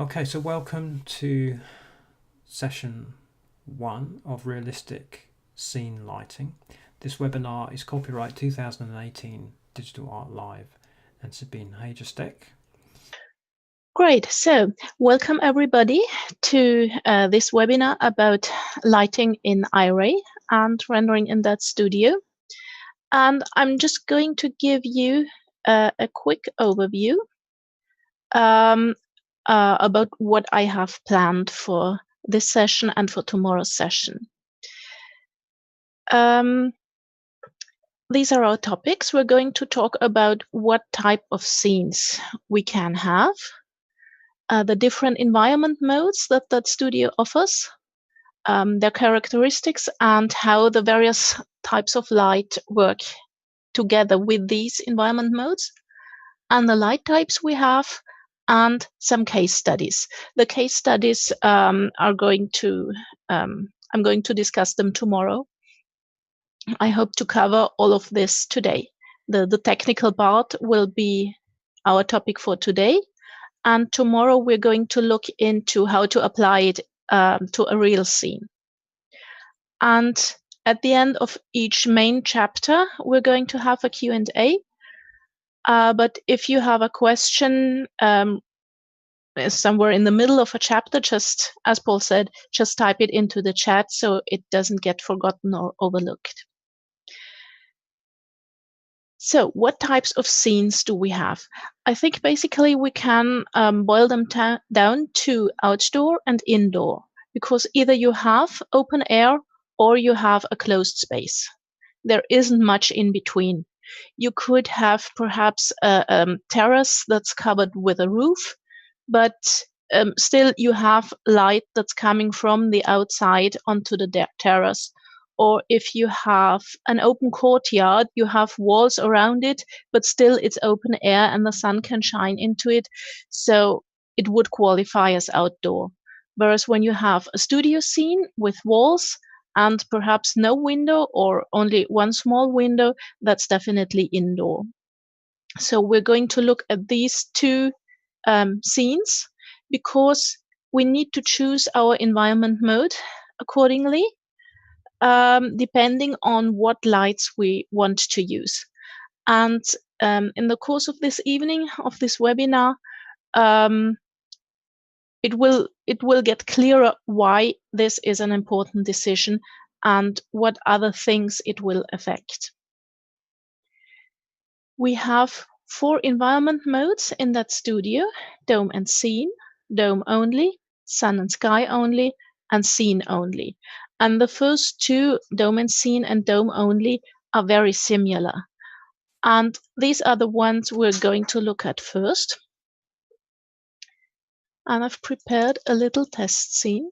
Okay, so welcome to session 1 of Realistic Scene Lighting. This webinar is copyright 2018 Digital Art Live and Sabine Hagersteck. Great. So welcome everybody to this webinar about lighting in iRay and rendering in that studio. And I'm just going to give you a quick overview about what I have planned for this session and for tomorrow's session. These are our topics. We're going to talk about what type of scenes we can have, the different environment modes that that studio offers, their characteristics, and how the various types of light work together with these environment modes, and the light types we have, and some case studies. The case studies I'm going to discuss them tomorrow. I hope to cover all of this today. The technical part will be our topic for today, and tomorrow we're going to look into how to apply it to a real scene. And at the end of each main chapter, we're going to have a Q&A. But if you have a question somewhere in the middle of a chapter, just as Paul said, just type it into the chat so it doesn't get forgotten or overlooked. So what types of scenes do we have? I think basically we can boil them down to outdoor and indoor, because either you have open air or you have a closed space. There isn't much in between. You could have perhaps a terrace that's covered with a roof, but still you have light that's coming from the outside onto the terrace. Or if you have an open courtyard, you have walls around it, but still it's open air and the sun can shine into it. So it would qualify as outdoor. Whereas when you have a studio scene with walls and perhaps no window or only one small window, that's definitely indoor. So we're going to look at these two scenes because we need to choose our environment mode accordingly, depending on what lights we want to use. And in the course of this evening, of this webinar, it will get clearer why this is an important decision and what other things it will affect. We have 4 environment modes in that studio: dome and scene, dome only, sun and sky only, and scene only. And the first 2, dome and scene and dome only, are very similar. And these are the ones we're going to look at first. And I've prepared a little test scene.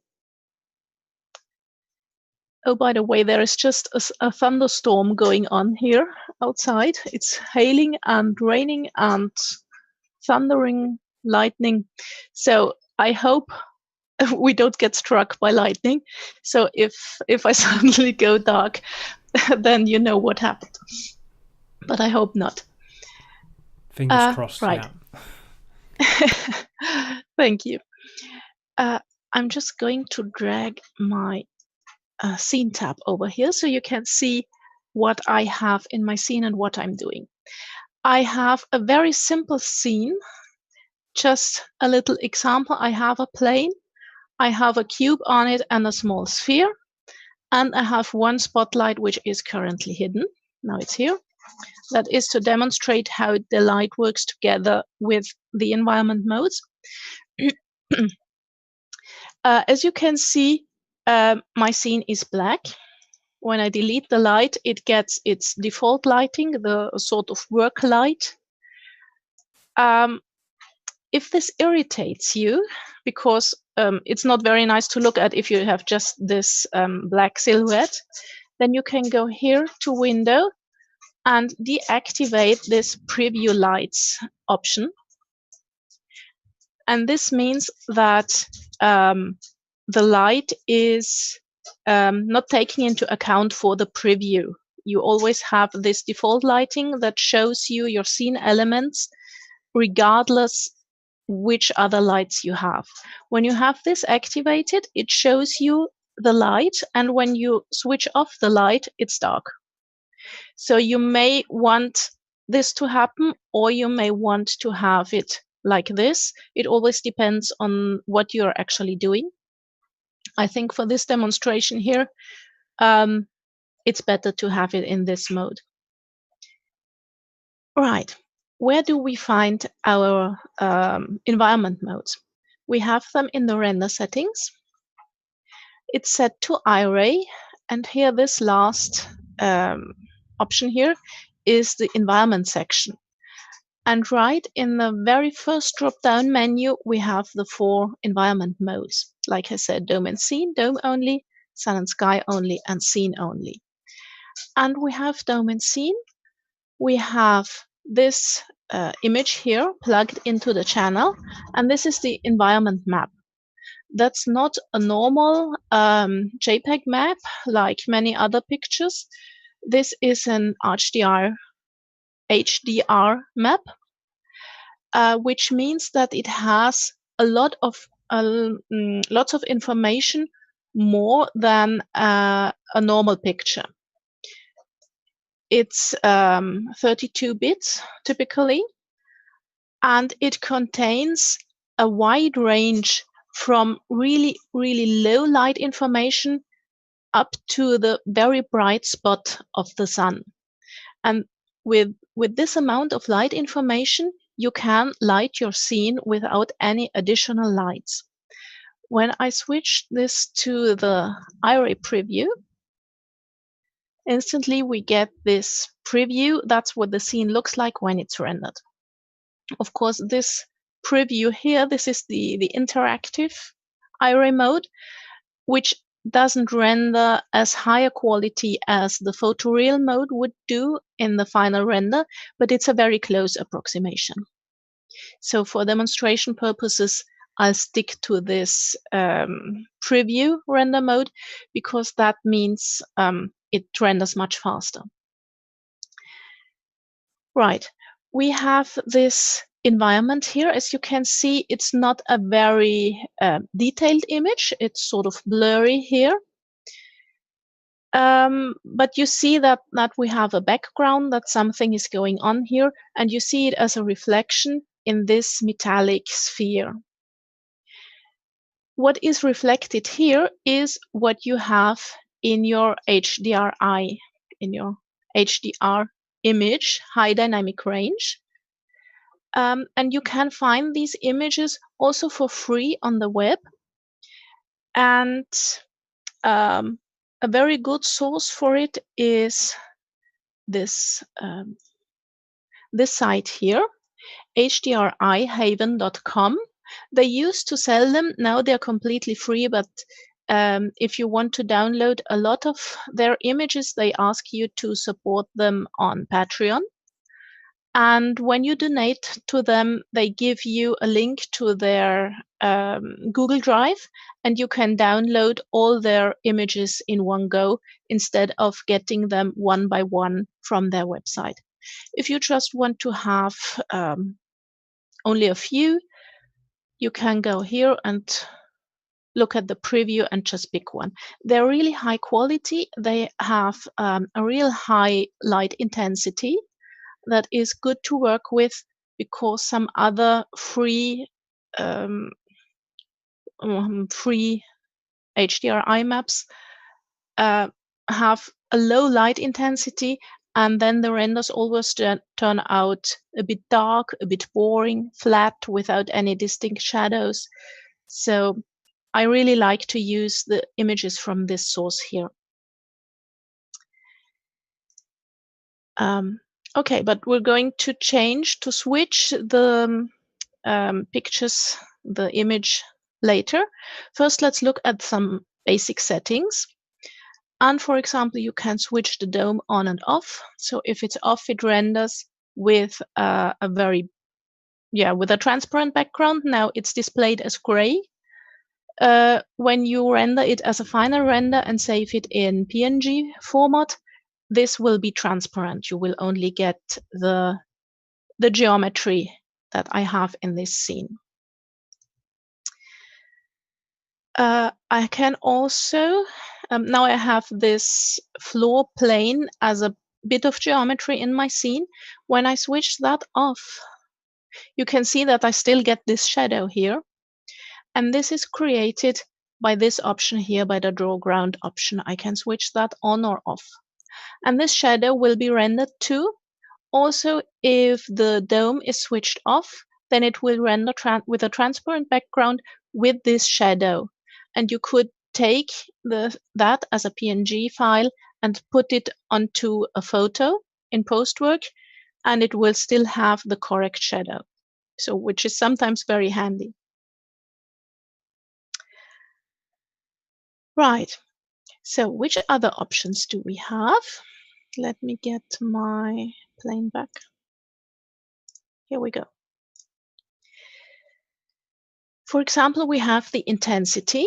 Oh, by the way, there is just a thunderstorm going on here outside. It's hailing and raining and thundering, lightning. So I hope we don't get struck by lightning. So if I suddenly go dark, then you know what happened. But I hope not. Fingers crossed, right. Yeah. Thank you. I'm just going to drag my scene tab over here so you can see what I have in my scene and what I'm doing. I have a very simple scene, just a little example. I have a plane, I have a cube on it and a small sphere, and I have one spotlight which is currently hidden. Now it's here. That is to demonstrate how the light works together with the environment modes. As you can see, my scene is black. When I delete the light, it gets its default lighting, the sort of work light. If this irritates you, because it's not very nice to look at if you have just this black silhouette, then you can go here to Window and deactivate this Preview Lights option. And this means that the light is not taking into account for the preview. You always have this default lighting that shows you your scene elements regardless which other lights you have. When you have this activated, it shows you the light, and when you switch off the light, it's dark. So you may want this to happen, or you may want to have it like this. It always depends on what you're actually doing. I think for this demonstration here, it's better to have it in this mode. Right. Where do we find our environment modes? We have them in the render settings. It's set to iRay, and here this last option here is the environment section. And right in the very first drop-down menu, we have the 4 environment modes. Like I said, dome and scene, dome only, sun and sky only, and scene only. And we have dome and scene. We have this image here plugged into the channel, and this is the environment map. That's not a normal JPEG map like many other pictures. This is an HDR map, which means that it has a lot of lots of information more than a normal picture. It's 32 bits typically, and it contains a wide range from really, really low light information up to the very bright spot of the sun. And with this amount of light information, you can light your scene without any additional lights. When I switch this to the iRay preview, instantly we get this preview. That's what the scene looks like when it's rendered. Of course, this preview here, this is the interactive iRay mode, which doesn't render as high a quality as the photoreal mode would do in the final render, but it's a very close approximation. So for demonstration purposes, I'll stick to this preview render mode, because that means it renders much faster. Right, we have this environment here. As you can see, it's not a very detailed image. It's sort of blurry here. But you see that we have a background, that something is going on here, and you see it as a reflection in this metallic sphere. What is reflected here is what you have in your HDRI, in your HDR image, high dynamic range. And you can find these images also for free on the web. And a very good source for it is this this site here, hdrihaven.com. They used to sell them. Now they're completely free, but if you want to download a lot of their images, they ask you to support them on Patreon. And when you donate to them, they give you a link to their Google Drive, and you can download all their images in one go instead of getting them one by one from their website. If you just want to have only a few, you can go here and look at the preview and just pick one. They're really high quality. They have a real high light intensity that is good to work with, because some other free HDRI maps have a low light intensity, and then the renders always turn out a bit dark, a bit boring, flat, without any distinct shadows. So I really like to use the images from this source here. Okay, but we're going to switch the pictures, the image later. First, let's look at some basic settings. And for example, you can switch the dome on and off. So if it's off, it renders with a transparent background. Now it's displayed as gray. When you render it as a final render and save it in PNG format, this will be transparent. You will only get the geometry that I have in this scene. I can also, now I have this floor plane as a bit of geometry in my scene. When I switch that off, you can see that I still get this shadow here. And this is created by this option here, by the draw ground option. I can switch that on or off. And this shadow will be rendered too. Also, if the dome is switched off, then it will render with a transparent background with this shadow. And you could take that as a PNG file and put it onto a photo in postwork, and it will still have the correct shadow. So, which is sometimes very handy. Right. So which other options do we have? Let me get my plane back. Here we go. For example, we have the intensity,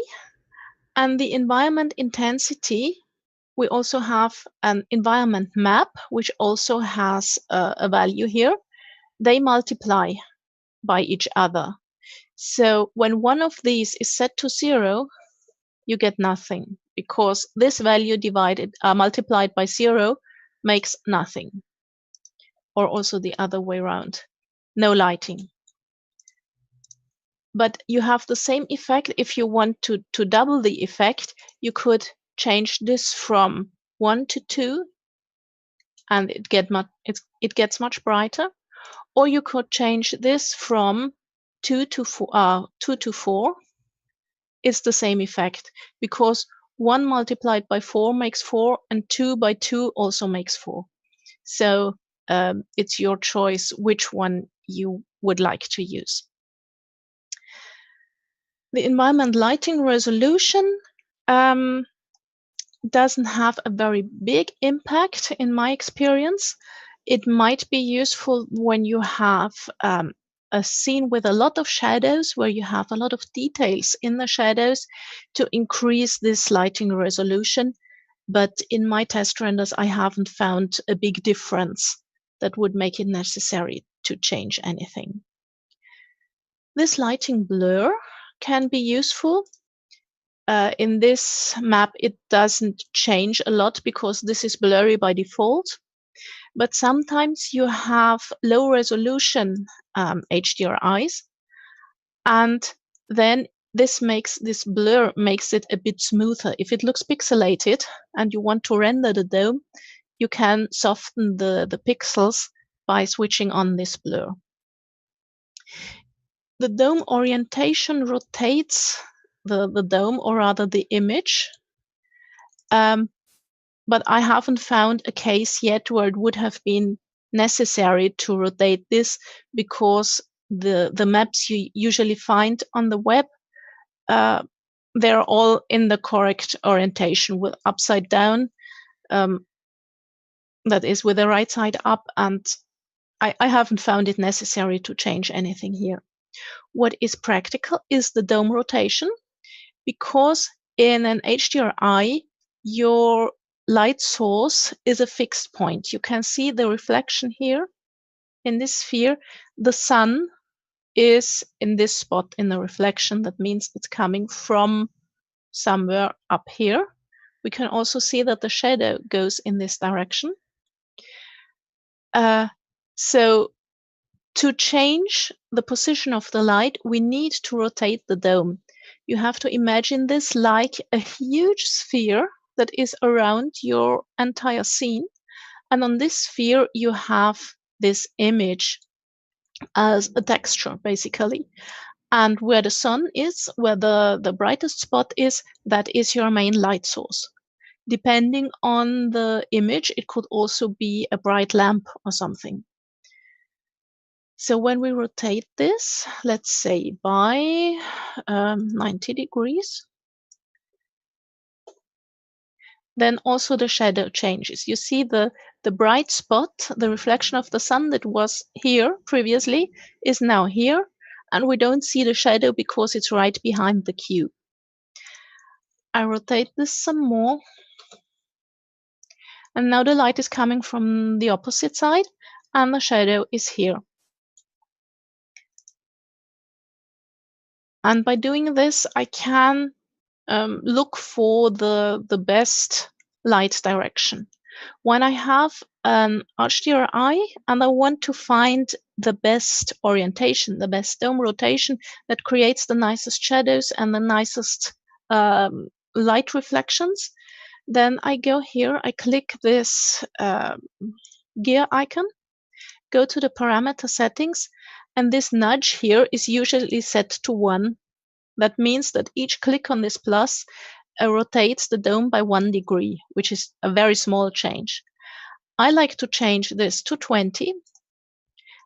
and the environment intensity. We also have an environment map, which also has a value here. They multiply by each other. So when one of these is set to 0, you get nothing, because this value multiplied by 0 makes nothing. Or also the other way around, no lighting. But you have the same effect. If you want to double the effect, you could change this from 1 to 2, and it gets much brighter. Or you could change this from 2 to 4. It's the same effect, because 1 multiplied by 4 makes 4, and 2 by 2 also makes 4. So it's your choice which one you would like to use. The environment lighting resolution doesn't have a very big impact in my experience. It might be useful when you have a scene with a lot of shadows, where you have a lot of details in the shadows, to increase this lighting resolution. But in my test renders, I haven't found a big difference that would make it necessary to change anything. This lighting blur can be useful. In this map, it doesn't change a lot because this is blurry by default. But sometimes you have low resolution HDRIs, and then this blur makes it a bit smoother. If it looks pixelated and you want to render the dome, you can soften the pixels by switching on this blur. The dome orientation rotates the dome, or rather the image. But I haven't found a case yet where it would have been necessary to rotate this, because the maps you usually find on the web, they're all in the correct orientation, with upside down, that is with the right side up, and I haven't found it necessary to change anything here. What is practical is the dome rotation, because in an HDRI, your light source is a fixed point. You can see the reflection here in this sphere. The sun is in this spot in the reflection. That means it's coming from somewhere up here. We can also see that the shadow goes in this direction. So to change the position of the light, we need to rotate the dome. You have to imagine this like a huge sphere that is around your entire scene. And on this sphere, you have this image as a texture, basically. And where the sun is, where the brightest spot is, that is your main light source. Depending on the image, it could also be a bright lamp or something. So when we rotate this, let's say by 90 degrees, then also the shadow changes. You see the bright spot, the reflection of the sun that was here previously, is now here, and we don't see the shadow because it's right behind the cube. I rotate this some more, and now the light is coming from the opposite side, and the shadow is here. And by doing this, I can look for the best light direction. When I have an HDRI and I want to find the best orientation, the best dome rotation that creates the nicest shadows and the nicest light reflections, then I go here, I click this gear icon, go to the parameter settings, and this nudge here is usually set to 1. That means that each click on this plus rotates the dome by 1 degree, which is a very small change. I like to change this to 20,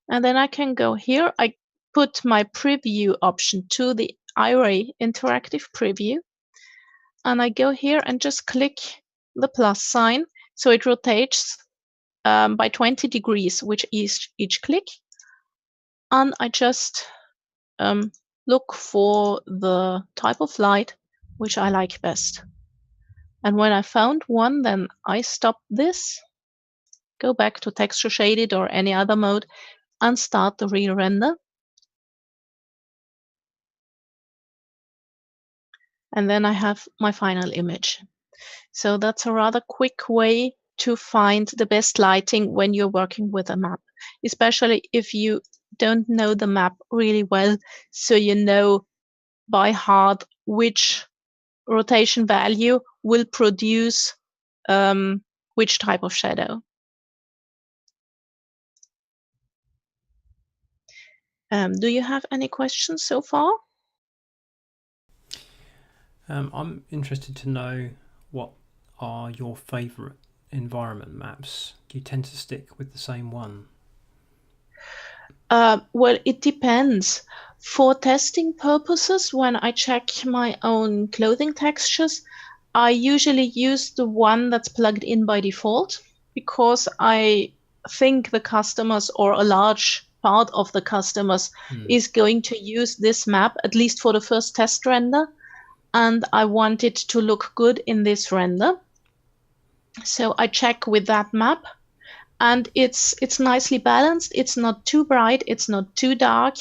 and then I can go here. I put my preview option to the iRay interactive preview, and I go here and just click the plus sign, so it rotates by 20 degrees, which is each click, and I just look for the type of light which I like best. And when I found one, then I stop this, go back to texture shaded or any other mode, and start the re-render. And then I have my final image. So that's a rather quick way to find the best lighting when you're working with a map, especially if you don't know the map really well, so you know by heart which rotation value will produce which type of shadow. Do you have any questions so far? I'm interested to know what are your favourite environment maps. Do you tend to stick with the same one? Well, it depends. For testing purposes, when I check my own clothing textures, I usually use the one that's plugged in by default because I think the customers or a large part of the customers is going to use this map, at least for the first test render, and I want it to look good in this render. So I check with that map, and it's nicely balanced. It's not too bright, it's not too dark.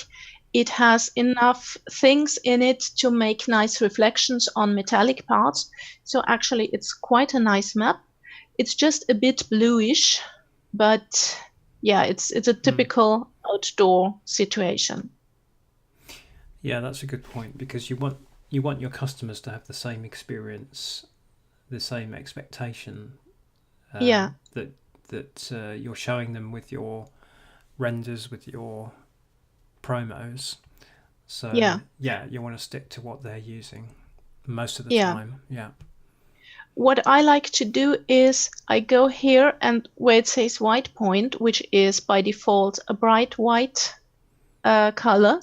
It has enough things in it to make nice reflections on metallic parts. So actually it's quite a nice map. It's just a bit bluish, but yeah, it's a typical outdoor situation. Yeah, that's a good point, because you want your customers to have the same experience, the same expectation Yeah, that you're showing them with your renders, with your promos. So yeah, you want to stick to what they're using most of the yeah. time. Yeah. What I like to do is I go here and where it says white point, which is by default a bright white color,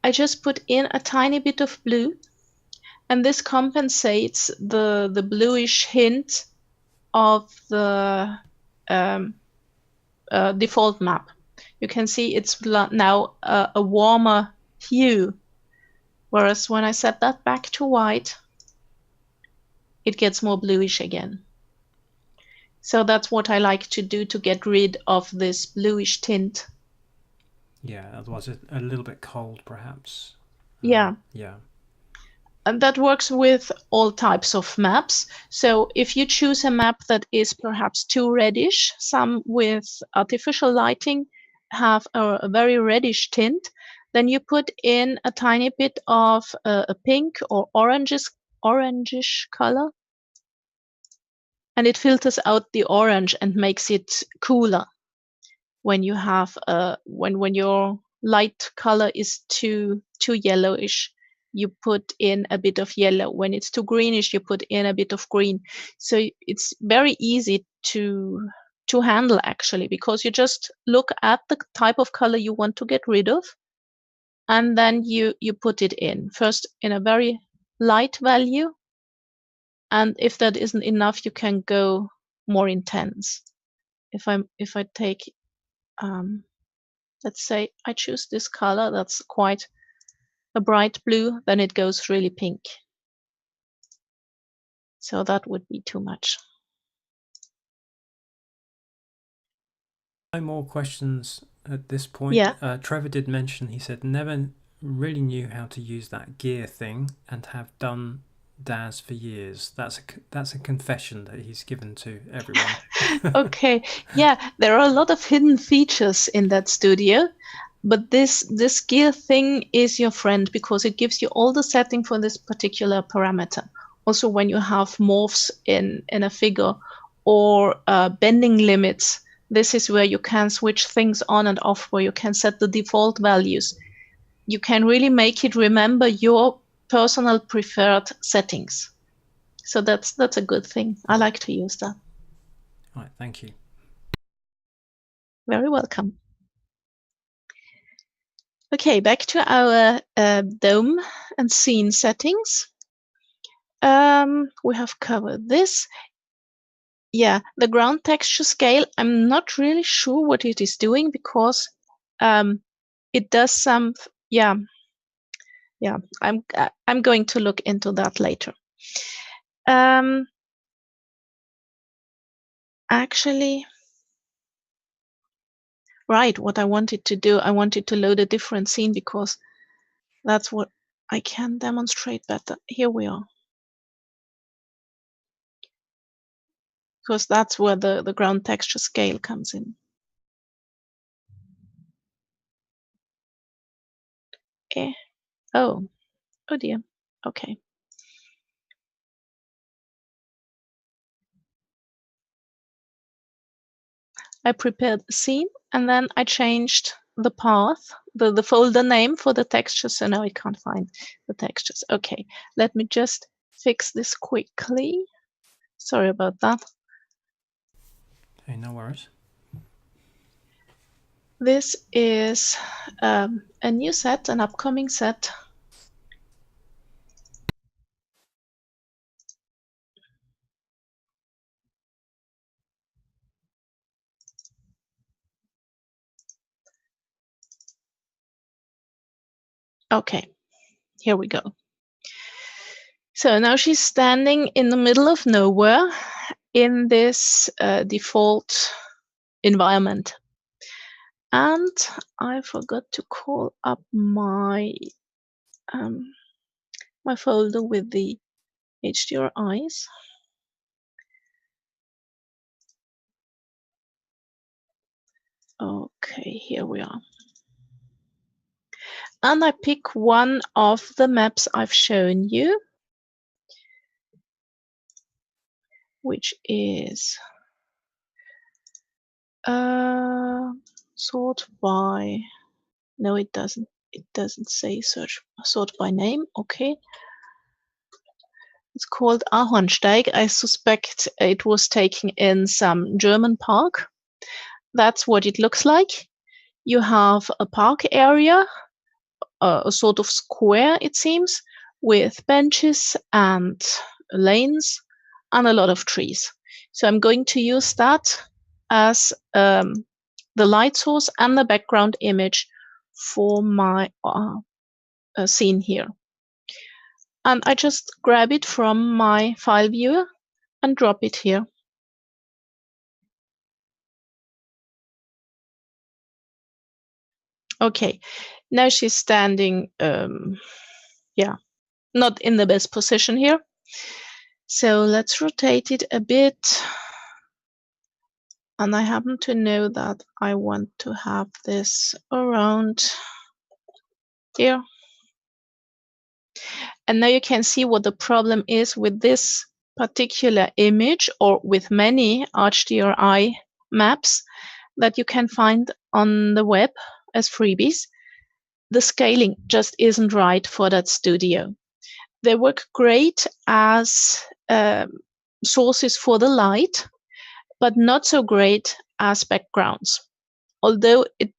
I just put in a tiny bit of blue, and this compensates the bluish hint of the um, default map. You can see it's now a warmer hue, whereas when I set that back to white, it gets more bluish again. So that's what I like to do to get rid of this bluish tint. Yeah, otherwise a little bit cold, perhaps. Yeah. Yeah. And that works with all types of maps. So if you choose a map that is perhaps too reddish, some with artificial lighting have a very reddish tint, then you put in a tiny bit of a pink or orangish color, and it filters out the orange and makes it cooler. When you have when your light color is too yellowish, you put in a bit of yellow. When it's too greenish, you put in a bit of green. So it's very easy to handle, actually, because you just look at the type of color you want to get rid of, and then you put it in first in a very light value, and if that isn't enough, you can go more intense. If I take let's say I choose this color that's quite a bright blue, then it goes really pink. So that would be too much. No more questions at this point. Yeah. Trevor did mention, he said, never really knew how to use that gear thing and have done DAS for years. That's a confession that he's given to everyone. Okay, yeah, there are a lot of hidden features in that studio, but this gear thing is your friend because it gives you all the setting for this particular parameter. Also, when you have morphs in a figure or bending limits, this is where you can switch things on and off, where you can set the default values. You can really make it remember your personal preferred settings. So that's a good thing. I like to use that. All right, thank you. Very welcome. Okay, back to our dome and scene settings. We have covered this. Yeah, the ground texture scale, I'm not really sure what it is doing because it does some, yeah, I'm going to look into that later. Actually, right, what I wanted to do, I wanted to load a different scene because that's what I can demonstrate better. Here we are. Because that's where the ground texture scale comes in. Eh. Oh dear. Okay. I prepared the scene and then I changed the path, the folder name for the textures, so now I can't find the textures. Okay, let me just fix this quickly. Sorry about that. Hey, no worries. This is a new set, an upcoming set. Okay, here we go. So now she's standing in the middle of nowhere in this default environment. And I forgot to call up my my folder with the HDRIs. Okay, here we are. And I pick one of the maps I've shown you, which is sort by, no, it doesn't say sort by name. Okay. It's called Ahornsteig. I suspect it was taken in some German park. That's what it looks like. You have a park area, a sort of square, it seems, with benches and lanes and a lot of trees. So I'm going to use that as the light source and the background image for my scene here. And I just grab it from my file viewer and drop it here. Okay, now she's standing, yeah, not in the best position here. So let's rotate it a bit. And I happen to know that I want to have this around here. And now you can see what the problem is with this particular image, or with many HDRI maps that you can find on the web as freebies. The scaling just isn't right for that studio. They work great as sources for the light, but not so great as backgrounds. Although it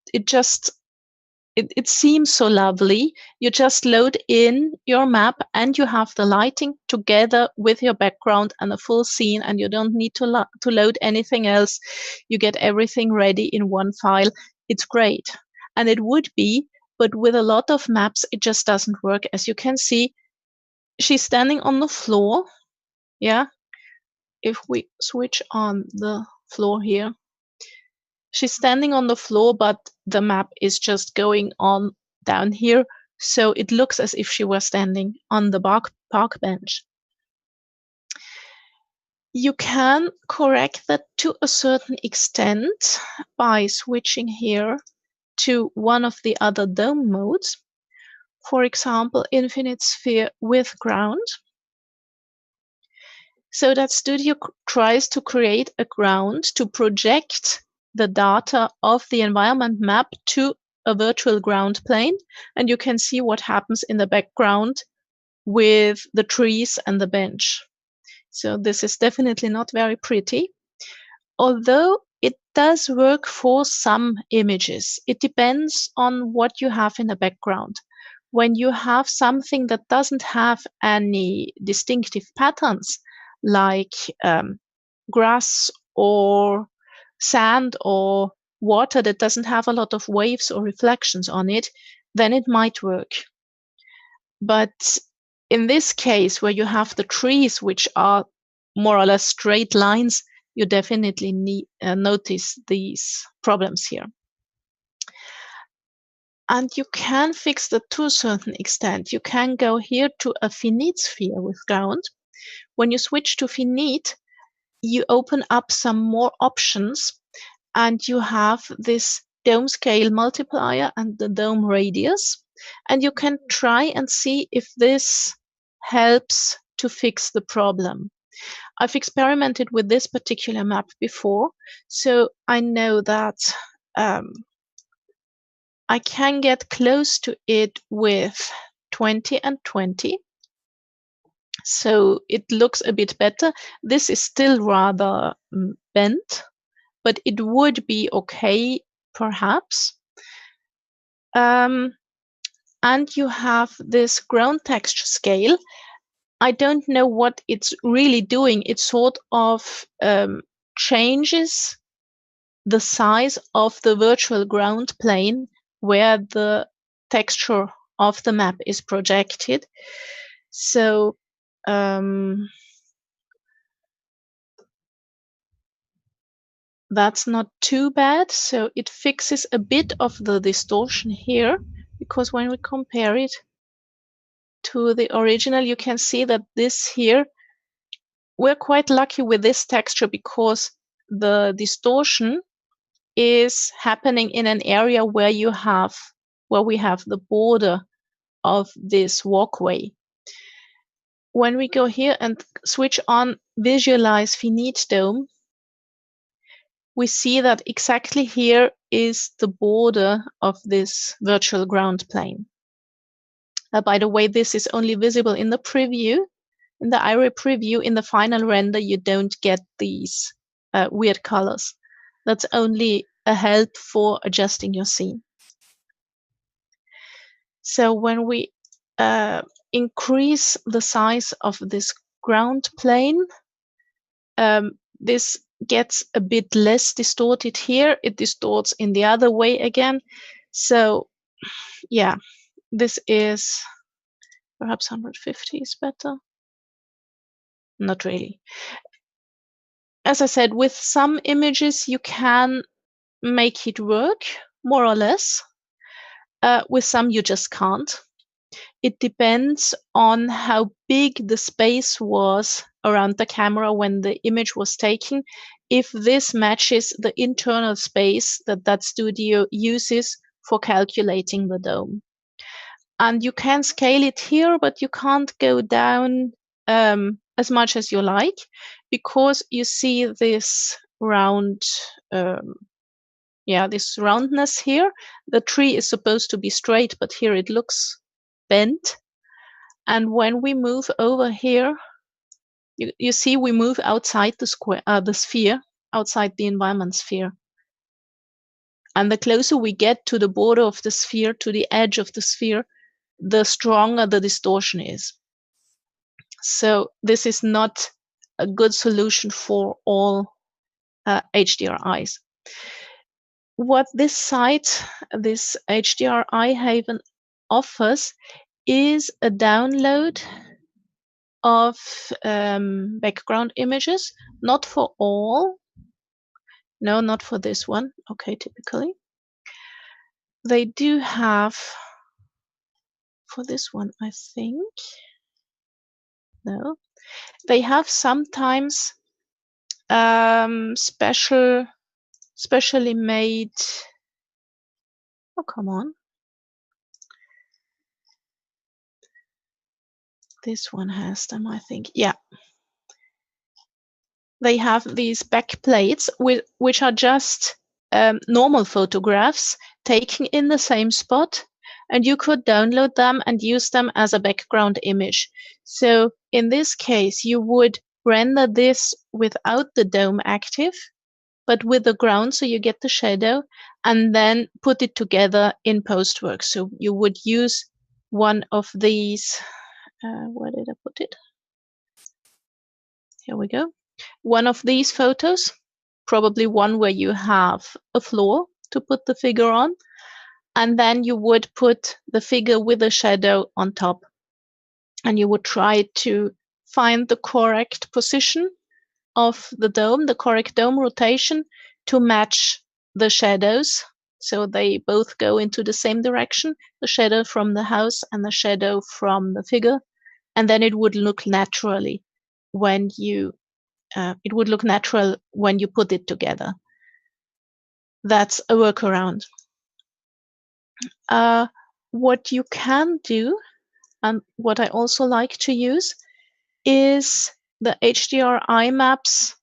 seems so lovely. You just load in your map and you have the lighting together with your background and a full scene, and you don't need to load anything else. You get everything ready in one file. It's great. And it would be, but with a lot of maps, it just doesn't work. As you can see, she's standing on the floor. Yeah. If we switch on the floor here, she's standing on the floor, but the map is just going on down here. so it looks as if she were standing on the park bench. You can correct that to a certain extent by switching here to one of the other dome modes. For example, infinite sphere with ground. So that Studio tries to create a ground to project the data of the environment map to a virtual ground plane. And you can see what happens in the background with the trees and the bench. So this is definitely not very pretty, although it does work for some images. It depends on what you have in the background. When you have something that doesn't have any distinctive patterns, like grass or sand or water that doesn't have a lot of waves or reflections on it, then it might work. But in this case, where you have the trees, which are more or less straight lines, you definitely need notice these problems here. And you can fix that to a certain extent. You can go here to a finite sphere with ground. When you switch to finite, you open up some more options, and you have this dome scale multiplier and the dome radius. And you can try and see if this helps to fix the problem. I've experimented with this particular map before, so I know that I can get close to it with 20 and 20. So it looks a bit better. This is still rather bent, but it would be okay, perhaps. And you have this ground texture scale. I don't know what it's really doing. It sort of changes the size of the virtual ground plane where the texture of the map is projected. So that's not too bad. So it fixes a bit of the distortion here, because when we compare it to the original, you can see that this here, we're quite lucky with this texture because the distortion is happening in an area where we have the border of this walkway. When we go here and switch on visualize finite dome, we see that exactly here is the border of this virtual ground plane. By the way, this is only visible in the preview. In the IRE preview, in the final render, you don't get these weird colors. That's only a help for adjusting your scene. So when we increase the size of this ground plane, this gets a bit less distorted here. It distorts in the other way again. So yeah, this is perhaps 150 is better. Not really. As I said, with some images, you can make it work more or less. With some, you just can't. It depends on how big the space was around the camera when the image was taken. If this matches the internal space that studio uses for calculating the dome. And you can scale it here, but you can't go down as much as you like, because you see this round, this roundness here. The tree is supposed to be straight, but here it looks bent. And when we move over here, you see we move outside the square, the sphere, outside the environment sphere. And the closer we get to the border of the sphere, to the edge of the sphere, the stronger the distortion is. So this is not a good solution for all HDRIs. What this site, this HDRI Haven, offers is a download of background images, not for all. No, not for this one. Okay, typically. They do have for this one, I think. No. They have sometimes specially made. Oh, come on. This one has them, I think. Yeah. They have these back plates, which are just normal photographs taken in the same spot, and you could download them and use them as a background image. So in this case, you would render this without the dome active, but with the ground, so you get the shadow, and then put it together in postwork. So you would use one of these. Where did I put it? Here we go. One of these photos, probably one where you have a floor to put the figure on, and then you would put the figure with a shadow on top, and you would try to find the correct position of the dome, the correct dome rotation to match the shadows, so they both go into the same direction, the shadow from the house and the shadow from the figure, and then it would look naturally when you put it together. That's a workaround. What you can do, and what I also like to use, is the HDRI maps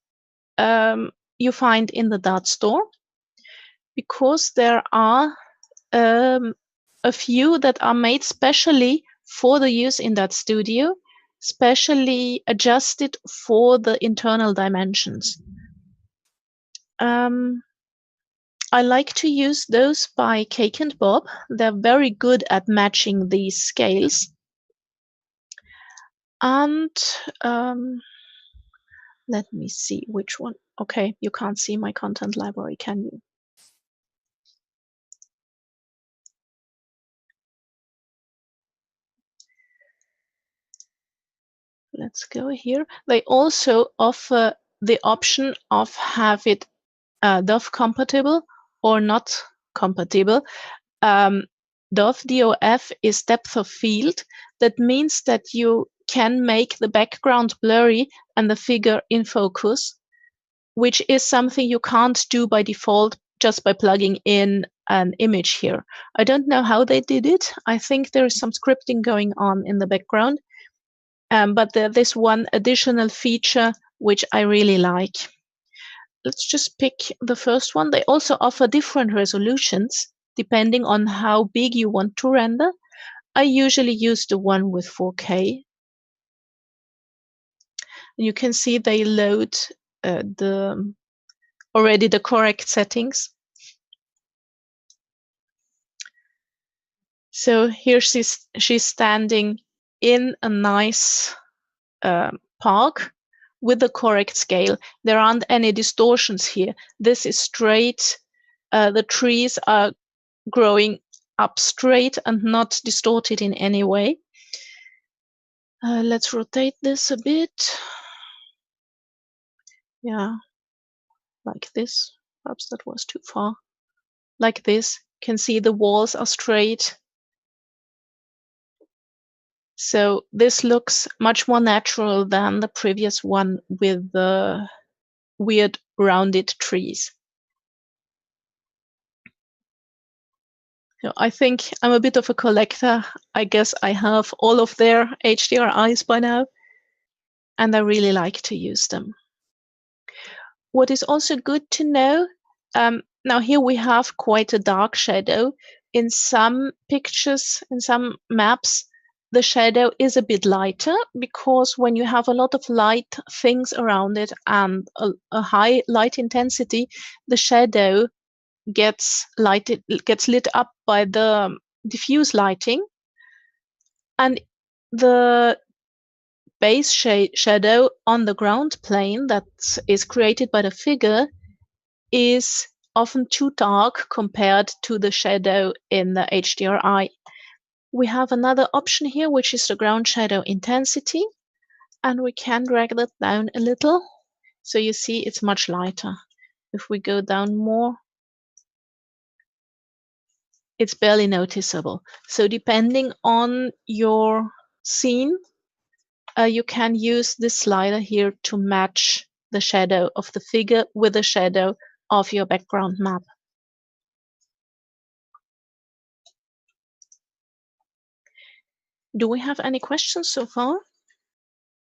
you find in the Dart store, because there are a few that are made specially for the use in that studio, specially adjusted for the internal dimensions. I like to use those by Cake and Bob. They're very good at matching these scales. And let me see which one. Okay, you can't see my content library, can you? Let's go here. They also offer the option of have it DOF compatible or not compatible. DOF, DOF is depth of field. That means that you can make the background blurry and the figure in focus, which is something you can't do by default just by plugging in an image here. I don't know how they did it. I think there is some scripting going on in the background, but there's one additional feature which I really like. Let's just pick the first one. They also offer different resolutions depending on how big you want to render. I usually use the one with 4K. And you can see they load already the correct settings. So here she's standing in a nice park with the correct scale. There aren't any distortions here. This is straight. The trees are growing up straight and not distorted in any way. Let's rotate this a bit. Yeah, like this. Perhaps that was too far. Like this. You can see the walls are straight. So this looks much more natural than the previous one with the weird rounded trees. So I think I'm a bit of a collector. I guess I have all of their HDRIs by now, and I really like to use them. What is also good to know, now here we have quite a dark shadow. In some pictures, in some maps, the shadow is a bit lighter, because when you have a lot of light things around it and a high light intensity, the shadow gets lit up by the diffuse lighting, and the base shadow on the ground plane that is created by the figure is often too dark compared to the shadow in the HDRI. We have another option here, which is the ground shadow intensity, and we can drag that down a little. So you see it's much lighter. If we go down more, it's barely noticeable. So depending on your scene, you can use this slider here to match the shadow of the figure with the shadow of your background map. Do we have any questions so far?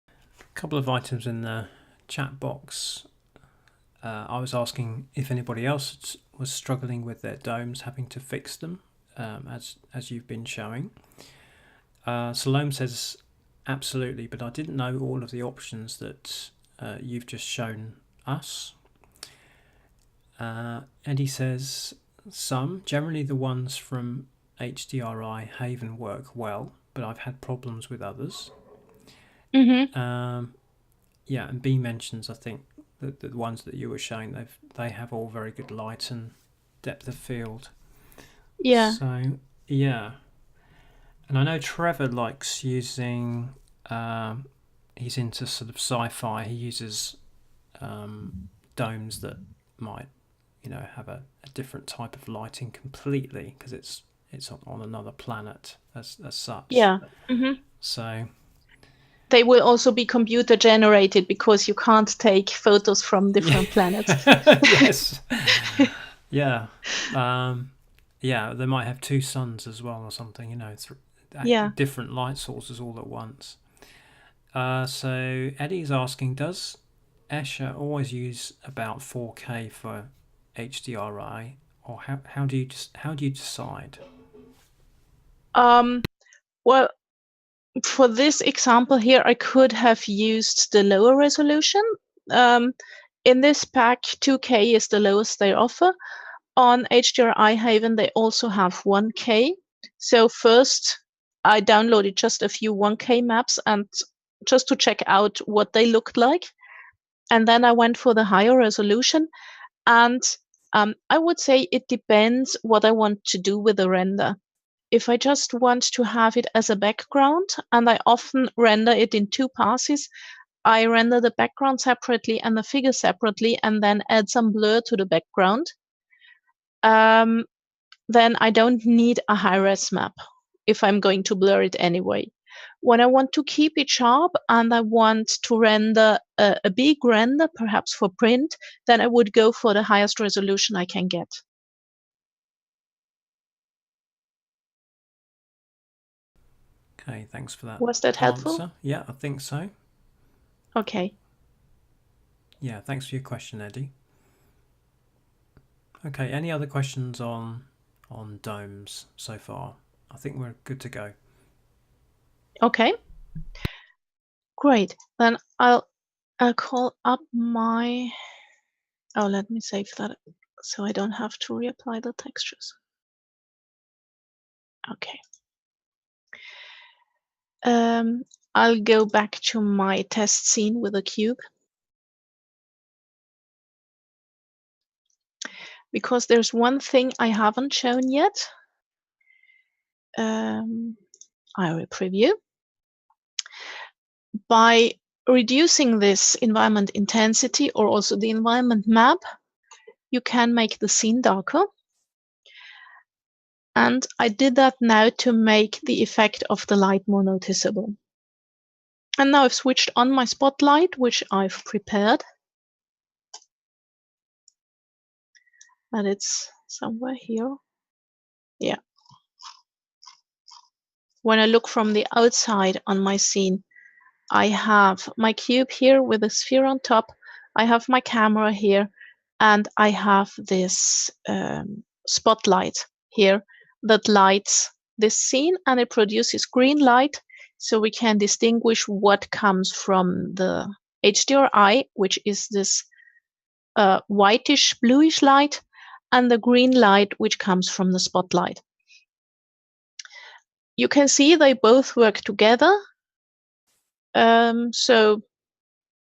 A couple of items in the chat box. I was asking if anybody else was struggling with their domes, having to fix them, as you've been showing. Salome says absolutely, but I didn't know all of the options that you've just shown us. Eddie says some, generally the ones from HDRI Haven work well, but I've had problems with others. Mm-hmm. Yeah, and B mentions, I think, that the ones that you were showing, they have all very good light and depth of field. Yeah. So, yeah. And I know Trevor likes using, he's into sort of sci-fi. He uses domes that might, have a different type of lighting completely, because it's on another planet as such. Yeah. Mm-hmm. So they will also be computer generated because you can't take photos from different planets. Yes. Yeah. Yeah, they might have two suns as well or something, different light sources all at once. So Eddie's asking, does Escher always use about 4K for HDRI, or how do you decide? Well, for this example here, I could have used the lower resolution. In this pack, 2K is the lowest they offer. On HDRI Haven, they also have 1K. So first, I downloaded just a few 1K maps and just to check out what they looked like. And then I went for the higher resolution. And I would say it depends what I want to do with the render. If I just want to have it as a background, and I often render it in two passes, I render the background separately and the figure separately, and then add some blur to the background. Then I don't need a high-res map if I'm going to blur it anyway. When I want to keep it sharp and I want to render a big render, perhaps for print, then I would go for the highest resolution I can get. Okay, thanks for that. Was that helpful? Answer. Yeah, I think so. Okay. Yeah, thanks for your question, Eddie. Okay, any other questions on domes so far? I think we're good to go. Okay. Great. Then I'll call up my... Oh, let me save that so I don't have to reapply the textures. Okay. I'll go back to my test scene with a cube. Because there's one thing I haven't shown yet. I will preview. By reducing this environment intensity or also the environment map, you can make the scene darker. And I did that now to make the effect of the light more noticeable. And now I've switched on my spotlight, which I've prepared. And it's somewhere here. Yeah. When I look from the outside on my scene, I have my cube here with a sphere on top. I have my camera here, and I have this spotlight here that lights this scene, and it produces green light, so we can distinguish what comes from the HDRI, which is this whitish bluish light, and the green light, which comes from the spotlight. You can see they both work together. So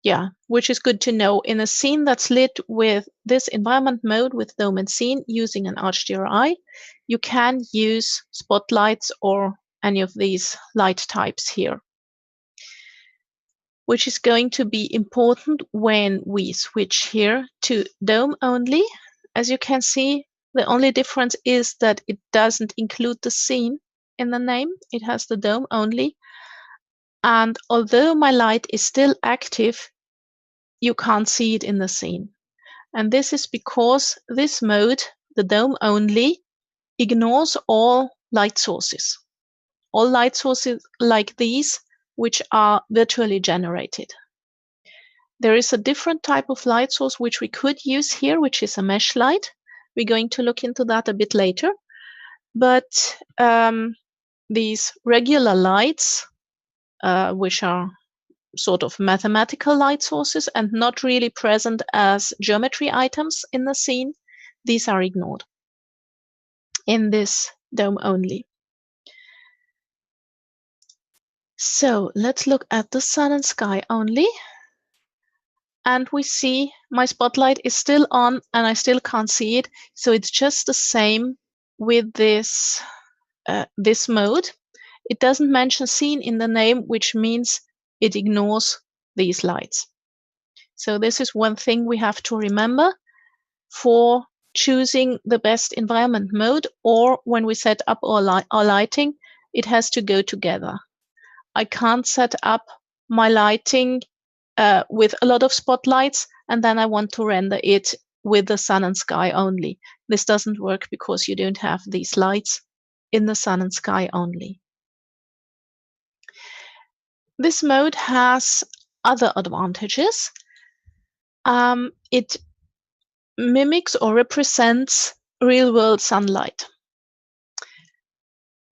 yeah, which is good to know. In a scene that's lit with this environment mode with dome and scene using an HDRI, you can use spotlights or any of these light types here, which is going to be important when we switch here to dome only. As you can see, The only difference is that it doesn't include the scene in the name. It has the dome only. And although my light is still active, you can't see it in the scene. And this is because this mode, the dome only, ignores all light sources. All light sources like these, which are virtually generated. There is a different type of light source which we could use here, which is a mesh light. We're going to look into that a bit later. But these regular lights, which are sort of mathematical light sources and not really present as geometry items in the scene, these are ignored in this dome only. So let's look at the sun and sky only. And we see my spotlight is still on and I still can't see it. So it's just the same with this, this mode. It doesn't mention scene in the name, which means it ignores these lights. So this is one thing we have to remember for choosing the best environment mode, or when we set up our lighting, it has to go together. I can't set up my lighting with a lot of spotlights and then I want to render it with the sun and sky only. This doesn't work because you don't have these lights in the sun and sky only. This mode has other advantages. It mimics or represents real-world sunlight.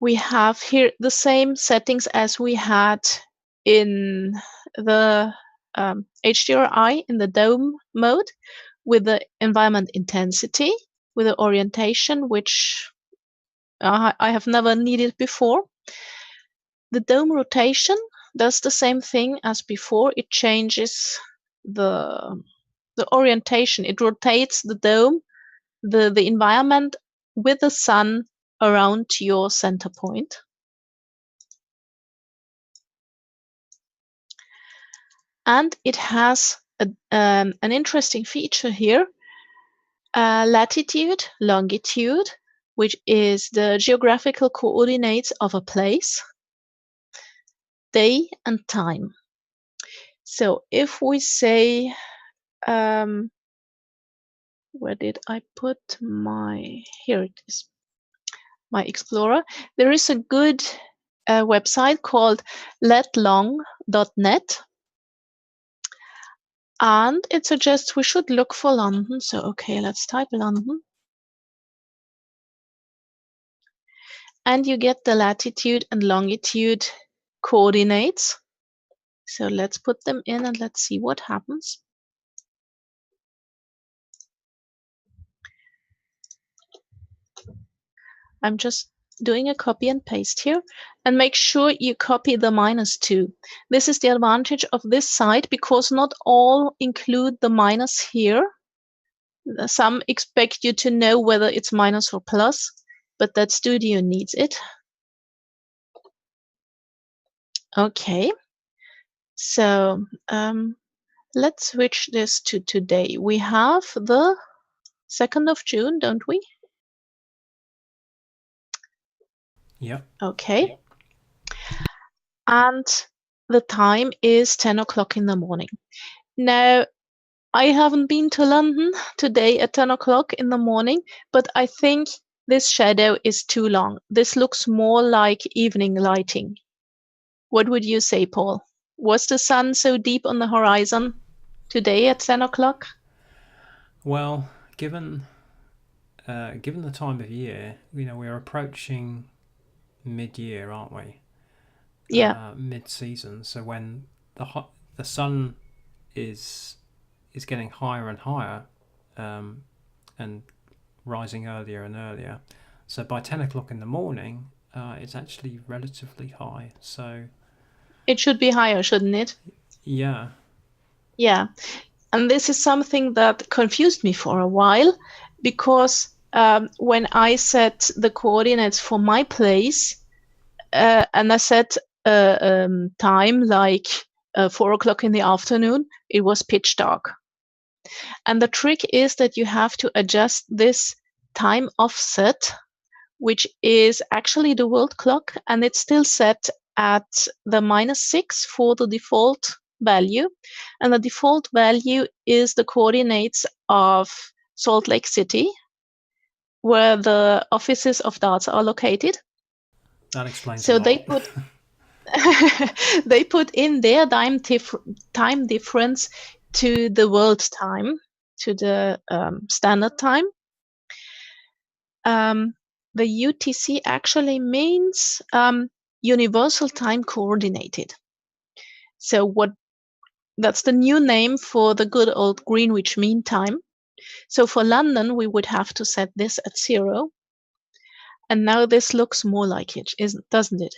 We have here the same settings as we had in the HDRI in the dome mode, with the environment intensity, with the orientation, which I have never needed before. The dome rotation does the same thing as before. It changes the orientation. It rotates the dome, the environment with the sun around your center point. And it has an interesting feature here, latitude, longitude, which is the geographical coordinates of a place, day and time. So if we say, where did I put my, here it is, my Explorer. There is a good website called letlong.net. And it suggests we should look for London. So, okay, let's type London. And you get the latitude and longitude coordinates. So let's put them in and let's see what happens. I'm just doing a copy and paste here, and make sure you copy the -2. This is the advantage of this site because not all include the minus here. Some expect you to know whether it's minus or plus, but that studio needs it. Okay, so let's switch this to today. We have the 2nd of June, don't we? Yeah. Okay. And the time is 10 o'clock in the morning. Now, I haven't been to London today at 10 o'clock in the morning, but I think this shadow is too long. This looks more like evening lighting. What would you say, Paul? Was the sun so deep on the horizon today at 10 o'clock? Well, given the time of year, we're approaching mid-year, aren't we? Yeah. Mid-season. So when the sun is getting higher and higher, and rising earlier and earlier. So by 10 o'clock in the morning, it's actually relatively high. So it should be higher, shouldn't it? Yeah. Yeah. And this is something that confused me for a while, because when I set the coordinates for my place, and I set time like 4 o'clock in the afternoon, it was pitch dark. And the trick is that you have to adjust this time offset, which is actually the world clock, and it's still set at the -6 for the default value. And the default value is the coordinates of Salt Lake City, where the offices of DARTS are located. That explains so a lot. they put they put in their time difference to the world time, to the standard time. The UTC actually means Universal Time Coordinated. So that's the new name for the good old Greenwich Mean Time. So for London, we would have to set this at 0. And now this looks more like it, doesn't it?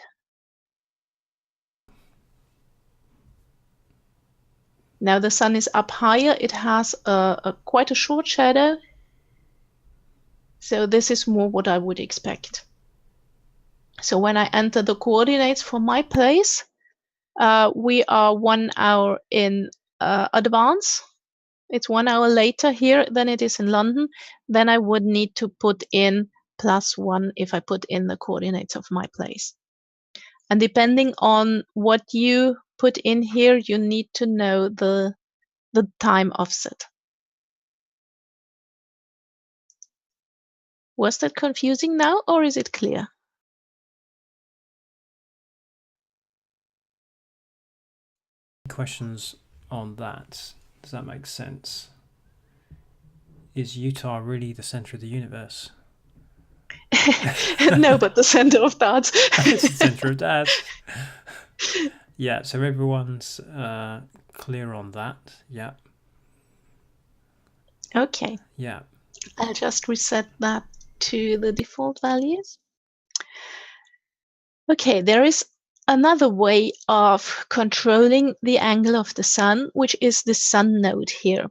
Now the sun is up higher. It has quite a short shadow. So this is more what I would expect. So when I enter the coordinates for my place, we are 1 hour in advance. It's 1 hour later here than it is in London. Then I would need to put in +1 if I put in the coordinates of my place. And depending on what you put in here, you need to know the time offset. Was that confusing now, or is it clear? Questions on that? Does that make sense? Is Utah really the center of the universe? No, but the center of DARTS. It's the center of DARTS. Yeah, so everyone's clear on that. Yeah. Okay. Yeah. I'll just reset that to the default values. Okay, there is another way of controlling the angle of the sun, which is the sun node here.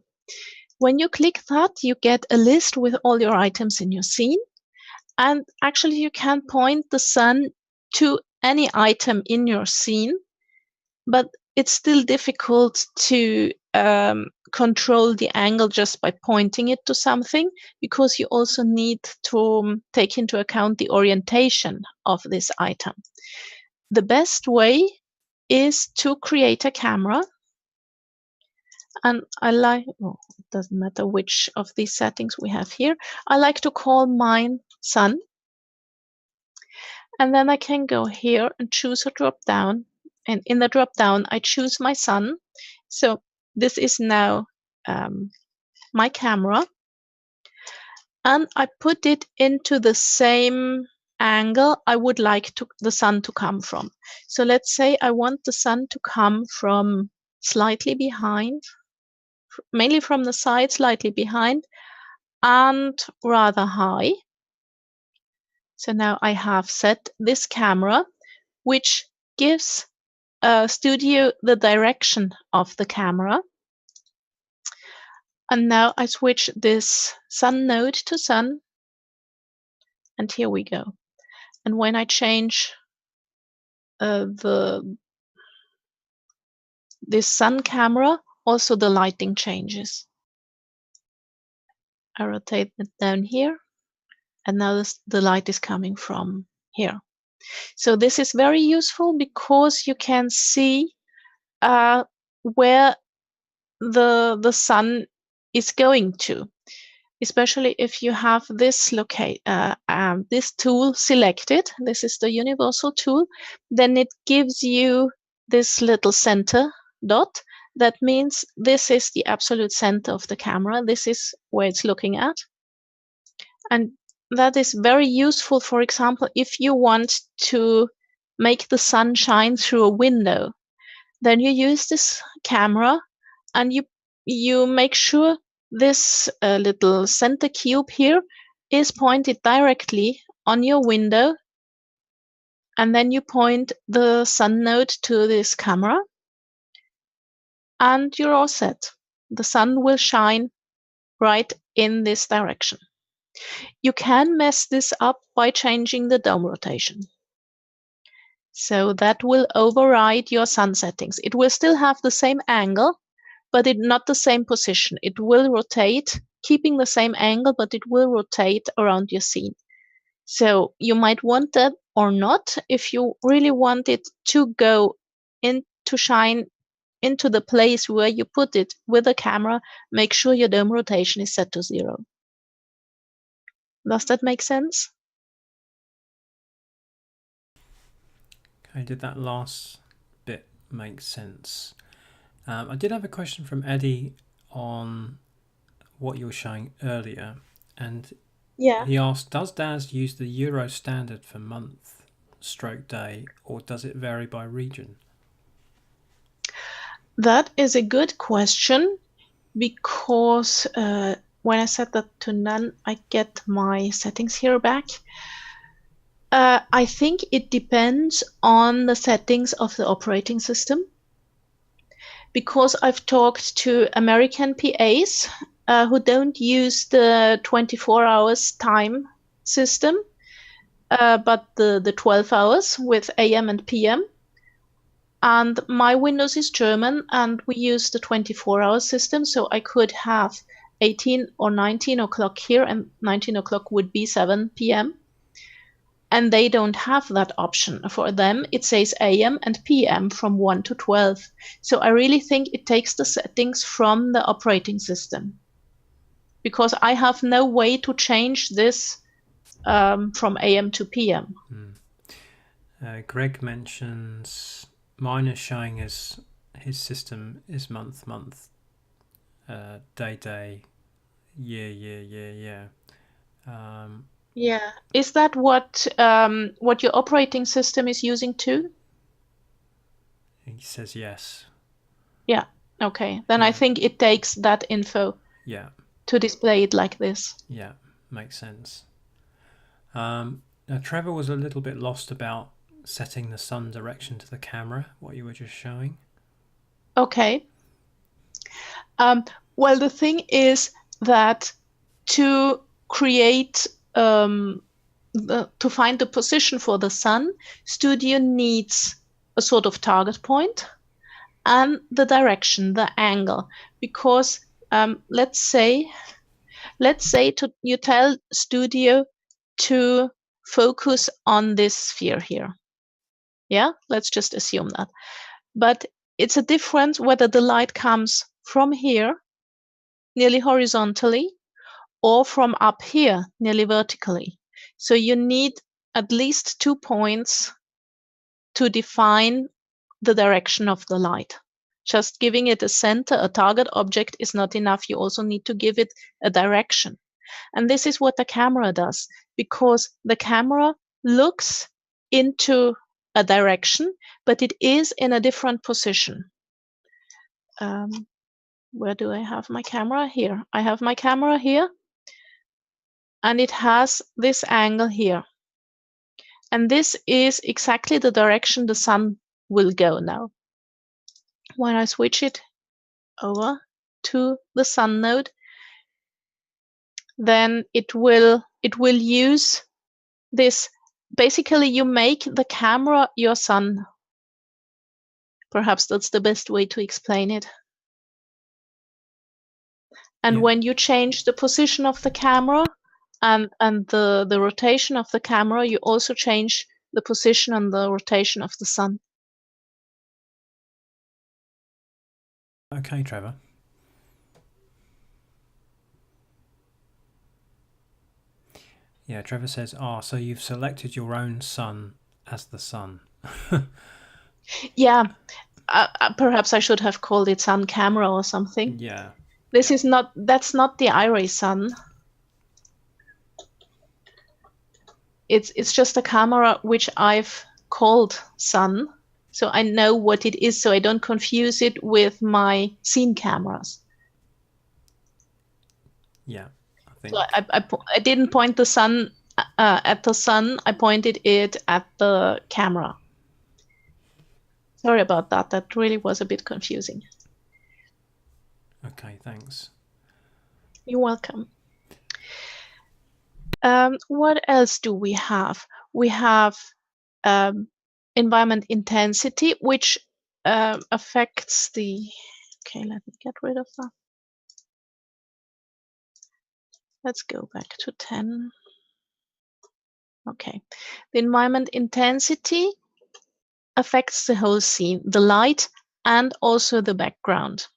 When you click that, you get a list with all your items in your scene. And actually, you can point the sun to any item in your scene, but it's still difficult to control the angle just by pointing it to something, because you also need to take into account the orientation of this item. The best way is to create a camera. And it doesn't matter which of these settings we have here. I like to call mine sun. And then I can go here and choose a drop down. And in the drop down, I choose my sun. So this is now my camera. And I put it into the same angle I would like the sun to come from. So let's say I want the sun to come from slightly behind, mainly from the side, slightly behind, and rather high. So now I have set this camera, which gives Studio the direction of the camera. And now I switch this sun node to sun. And here we go. And when I change this sun camera, also the lighting changes. I rotate it down here, and now the light is coming from here. So this is very useful because you can see where the sun is going to, especially if you have this this tool selected. This is the universal tool. Then it gives you this little center dot. That means this is the absolute center of the camera. This is where it's looking at. And that is very useful, for example, if you want to make the sun shine through a window. Then you use this camera and you make sure this little center cube here is pointed directly on your window. And then you point the sun node to this camera. And you're all set. The sun will shine right in this direction. You can mess this up by changing the dome rotation. So that will override your sun settings. It will still have the same angle, but not the same position. It will rotate keeping the same angle, but it will rotate around your scene. So you might want that or not. If you really want it to go in to shine into the place where you put it with the camera, make sure your dome rotation is set to 0. Does that make sense? Okay, did that last bit make sense? I did have a question from Eddie on what you were showing earlier, and he asked, does DAS use the Euro standard for month stroke day, or does it vary by region? That is a good question, because when I set that to none, I get my settings here back. I think it depends on the settings of the operating system, because I've talked to American PAs who don't use the 24 hours time system, but the 12 hours with AM and PM. And my Windows is German, and we use the 24-hour system, so I could have 18 or 19 o'clock here, and 19 o'clock would be 7 p.m. And they don't have that option. For them, it says AM and PM from 1 to 12. So I really think it takes the settings from the operating system, because I have no way to change this from AM to PM. Greg mentions mine is showing as his system is month, day, year. Yeah. Is that what your operating system is using too? He says yes. Yeah. Okay. Then I think it takes that info to display it like this. Yeah, makes sense. Now, Trevor was a little bit lost about setting the sun direction to the camera, what you were just showing. Okay. Well, the thing is that to create, to find the position for the sun, Studio needs a sort of target point and the direction, the angle, because let's say you tell Studio to focus on this sphere here. Yeah, let's just assume that. But it's a difference whether the light comes from here, nearly horizontally, or from up here, nearly vertically. So you need at least 2 points to define the direction of the light. Just giving it a center, a target object, is not enough. You also need to give it a direction. And this is what the camera does, because the camera looks into a direction, but it is in a different position. Where do I have my camera? Here. I have my camera here, and it has this angle here. And this is exactly the direction the sun will go now. When I switch it over to the sun node, then it will use this. Basically, you make the camera your sun. Perhaps that's the best way to explain it. And when you change the position of the camera and the rotation of the camera, you also change the position and the rotation of the sun. Okay, Trevor. Yeah, Trevor says, so you've selected your own sun as the sun. Yeah, perhaps I should have called it sun camera or something. Yeah. This is not, that's not the iRay sun. It's just a camera which I've called sun, so I know what it is, so I don't confuse it with my scene cameras. Yeah, I think. So I didn't point the sun at the sun. I pointed it at the camera. Sorry about that. That really was a bit confusing. Okay, thanks. You're welcome. What else do we have? We have environment intensity, which affects the. Okay, let me get rid of that. Let's go back to 10. Okay. The environment intensity affects the whole scene, the light and also the background.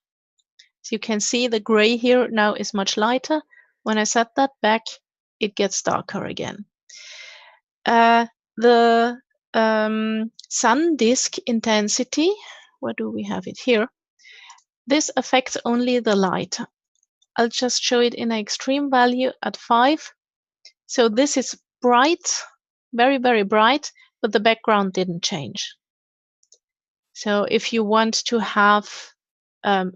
So you can see the gray here now is much lighter. When I set that back, it gets darker again. The sun disk intensity, where do we have it here? This affects only the light. I'll just show it in an extreme value at 5. So this is bright, very, very bright, but the background didn't change. So if you want to have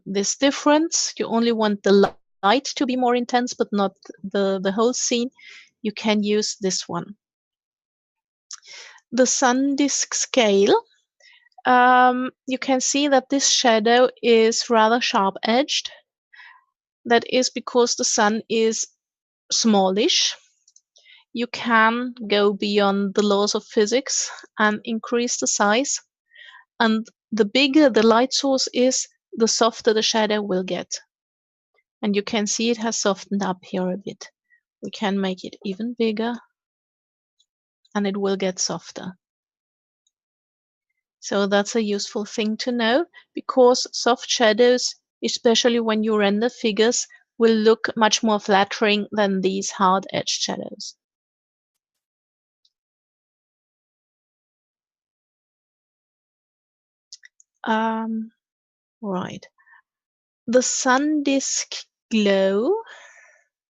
this difference, you only want the light to be more intense, but not the whole scene, you can use this one. The sun disk scale, you can see that this shadow is rather sharp edged. That is because the sun is smallish. You can go beyond the laws of physics and increase the size. And the bigger the light source is, the softer the shadow will get. And you can see it has softened up here a bit. We can make it even bigger and it will get softer. So that's a useful thing to know, because soft shadows, especially when you render figures, will look much more flattering than these hard-edged shadows. Right. The sun disk glow,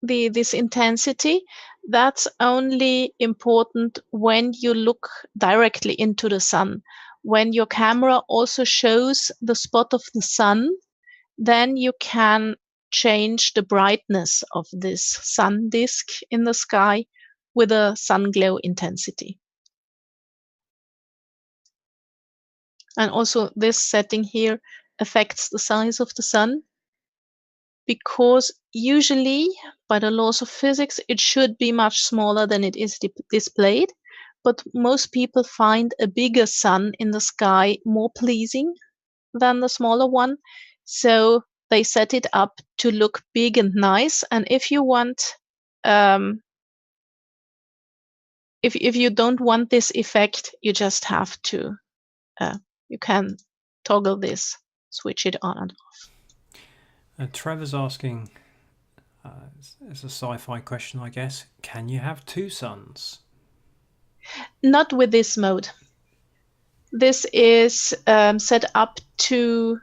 this intensity, that's only important when you look directly into the sun. When your camera also shows the spot of the sun, then you can change the brightness of this sun disk in the sky with a sun glow intensity. And also this setting here affects the size of the sun, because usually by the laws of physics it should be much smaller than it is displayed, but most people find a bigger sun in the sky more pleasing than the smaller one, so they set it up to look big and nice. And if you want, if you don't want this effect, you just have to you can toggle this, switch it on and off. Trevor's asking, it's a sci-fi question, I guess. Can you have two suns? Not with this mode. This is set up to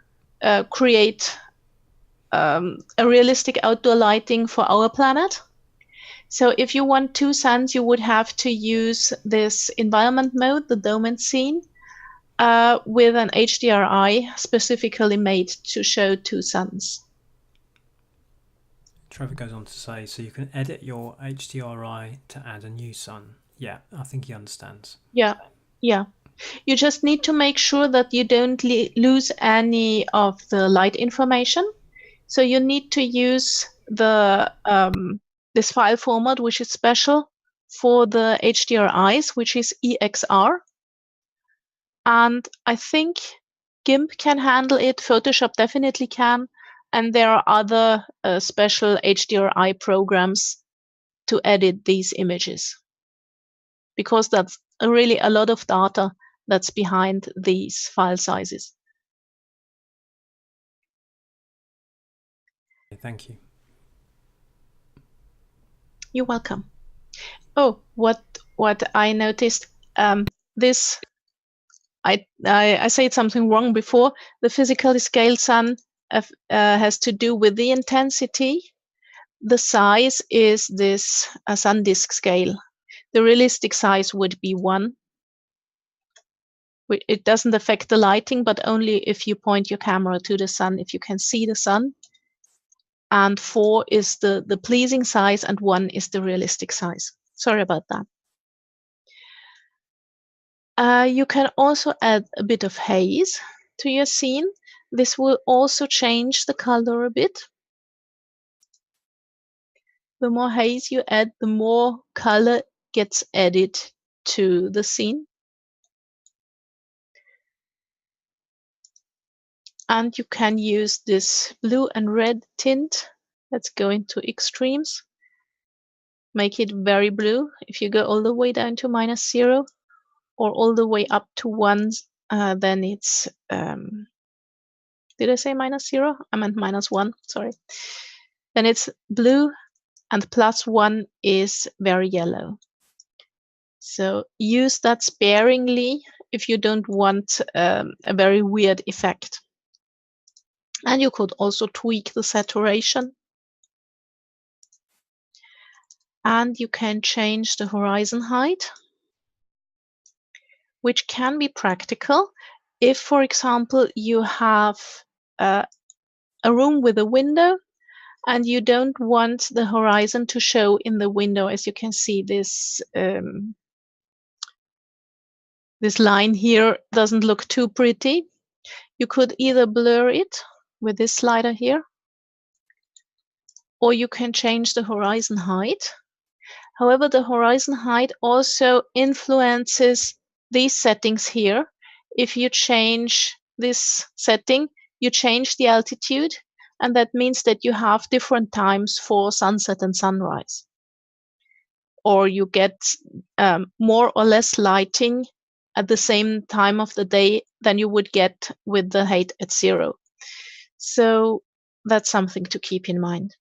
create a realistic outdoor lighting for our planet. So if you want two suns, you would have to use this environment mode, the dome and scene, with an HDRI specifically made to show two suns. Trevor goes on to say, so you can edit your HDRI to add a new sun. Yeah, I think he understands. Yeah. You just need to make sure that you don't lose any of the light information. So you need to use the this file format, which is special for the HDRIs, which is EXR. And I think GIMP can handle it, Photoshop definitely can, and there are other special HDRI programs to edit these images, because that's really a lot of data that's behind these file sizes. Thank you. You're welcome. Oh, what I noticed, this I said something wrong before. The physically scaled sun has to do with the intensity. The size is this sun disk scale. The realistic size would be 1. It doesn't affect the lighting, but only if you point your camera to the sun, if you can see the sun. And 4 is the pleasing size, and 1 is the realistic size. Sorry about that. You can also add a bit of haze to your scene. This will also change the color a bit. The more haze you add, the more color gets added to the scene. And you can use this blue and red tint. Let's go into extremes. make it very blue. If you go all the way down to -0 or all the way up to 1, then it's, did I say -0? I meant -1, sorry. Then it's blue, and +1 is very yellow. So use that sparingly if you don't want a very weird effect. And you could also tweak the saturation. And you can change the horizon height, which can be practical if, for example, you have a room with a window and you don't want the horizon to show in the window. As you can see, this line here doesn't look too pretty. You could either blur it with this slider here, or you can change the horizon height. However, the horizon height also influences these settings here. If you change this setting, you change the altitude, and that means that you have different times for sunset and sunrise. Or you get more or less lighting at the same time of the day than you would get with the height at 0. So that's something to keep in mind.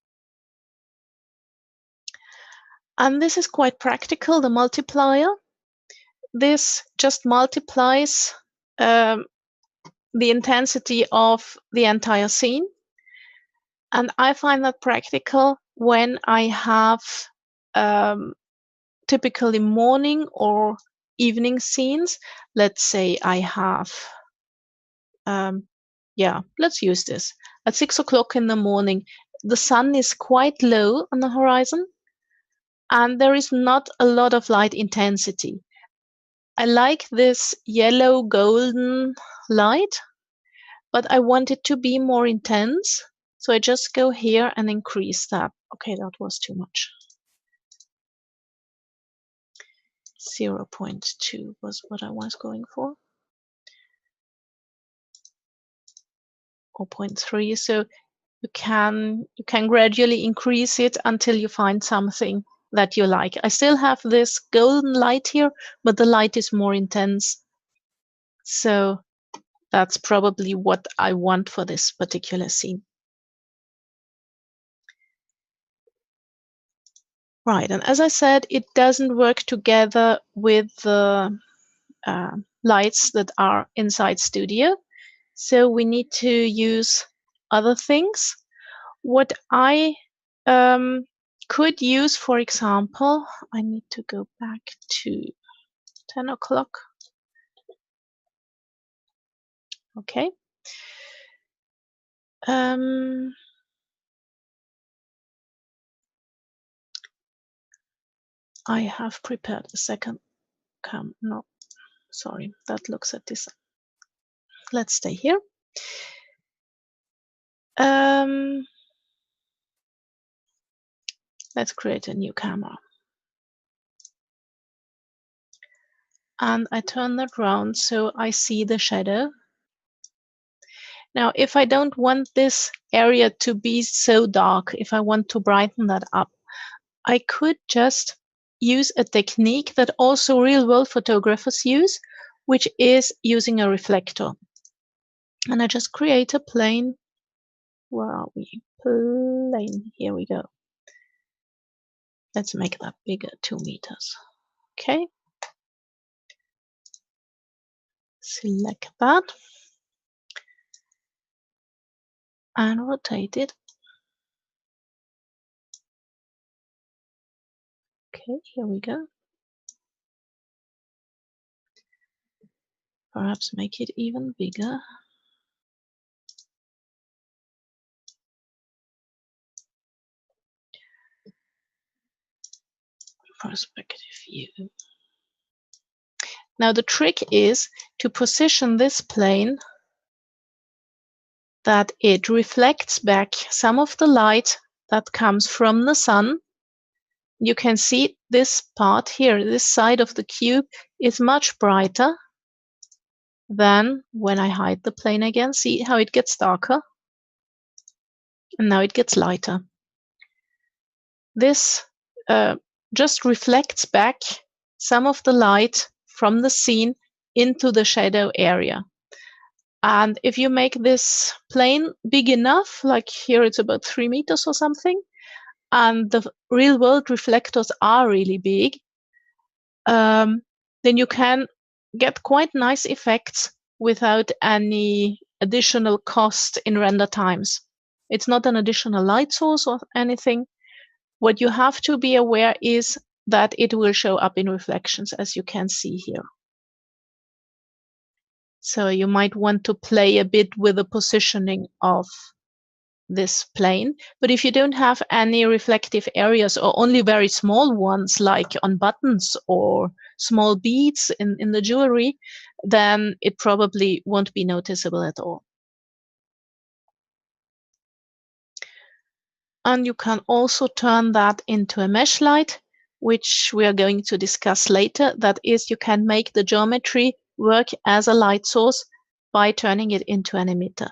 And this is quite practical, the multiplier. This just multiplies the intensity of the entire scene. And I find that practical when I have typically morning or evening scenes. Let's say I have, let's use this. At 6 o'clock in the morning, the sun is quite low on the horizon, and there is not a lot of light intensity. I like this yellow golden light, but I want it to be more intense. So I just go here and increase that. Okay, that was too much. 0.2 was what I was going for. Or 0.3. So you can gradually increase it until you find something that you like. I still have this golden light here, but the light is more intense. So that's probably what I want for this particular scene. Right, and as I said, it doesn't work together with the lights that are inside Studio. So we need to use other things. What I could use, for example, I need to go back to 10 o'clock. Okay. I have prepared a second cam. No, sorry, that looks at this. Let's stay here. Let's create a new camera. And I turn that around so I see the shadow. Now, if I don't want this area to be so dark, if I want to brighten that up, I could just use a technique that also real-world photographers use, which is using a reflector. And I just create a plane. Where are we? Plane. Here we go. Let's make that bigger, 2 meters. Okay. Select that. And rotate it. Okay, here we go. Perhaps make it even bigger. Perspective view. Now the trick is to position this plane that it reflects back some of the light that comes from the sun. You can see this part here, this side of the cube is much brighter than when I hide the plane again. See how it gets darker? And now it gets lighter. This just reflects back some of the light from the scene into the shadow area. And if you make this plane big enough, like here it's about 3 meters or something, and the real world reflectors are really big, then you can get quite nice effects without any additional cost in render times. It's not an additional light source or anything. What you have to be aware is that it will show up in reflections, as you can see here. So you might want to play a bit with the positioning of this plane. But if you don't have any reflective areas or only very small ones, like on buttons or small beads in the jewelry, then it probably won't be noticeable at all. And you can also turn that into a mesh light, which we are going to discuss later. That is, you can make the geometry work as a light source by turning it into an emitter.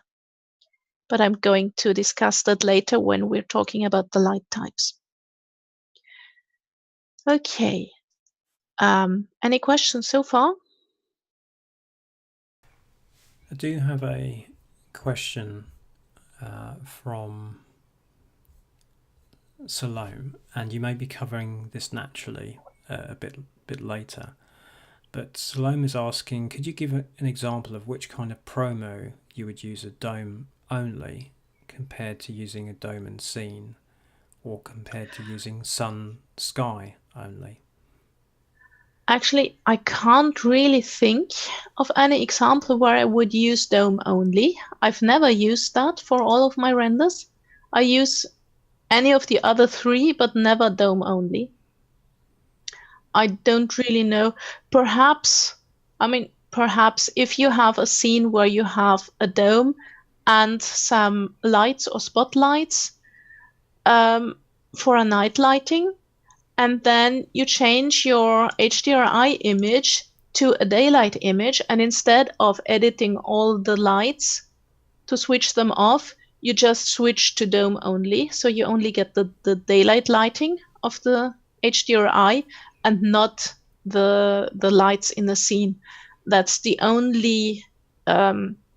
But I'm going to discuss that later when we're talking about the light types. Okay. Any questions so far? I do have a question from Salome, and you may be covering this naturally a bit later. But Salome is asking, could you give an example of which kind of promo you would use a dome only compared to using a dome and scene, or compared to using sun sky only? Actually, I can't really think of any example where I would use dome only. I've never used that for all of my renders. I use any of the other three, but never dome only. I don't really know. Perhaps if you have a scene where you have a dome and some lights or spotlights for a night lighting, and then you change your HDRI image to a daylight image, and instead of editing all the lights to switch them off, you just switch to dome only. So you only get the daylight lighting of the HDRI and not the lights in the scene. That's the only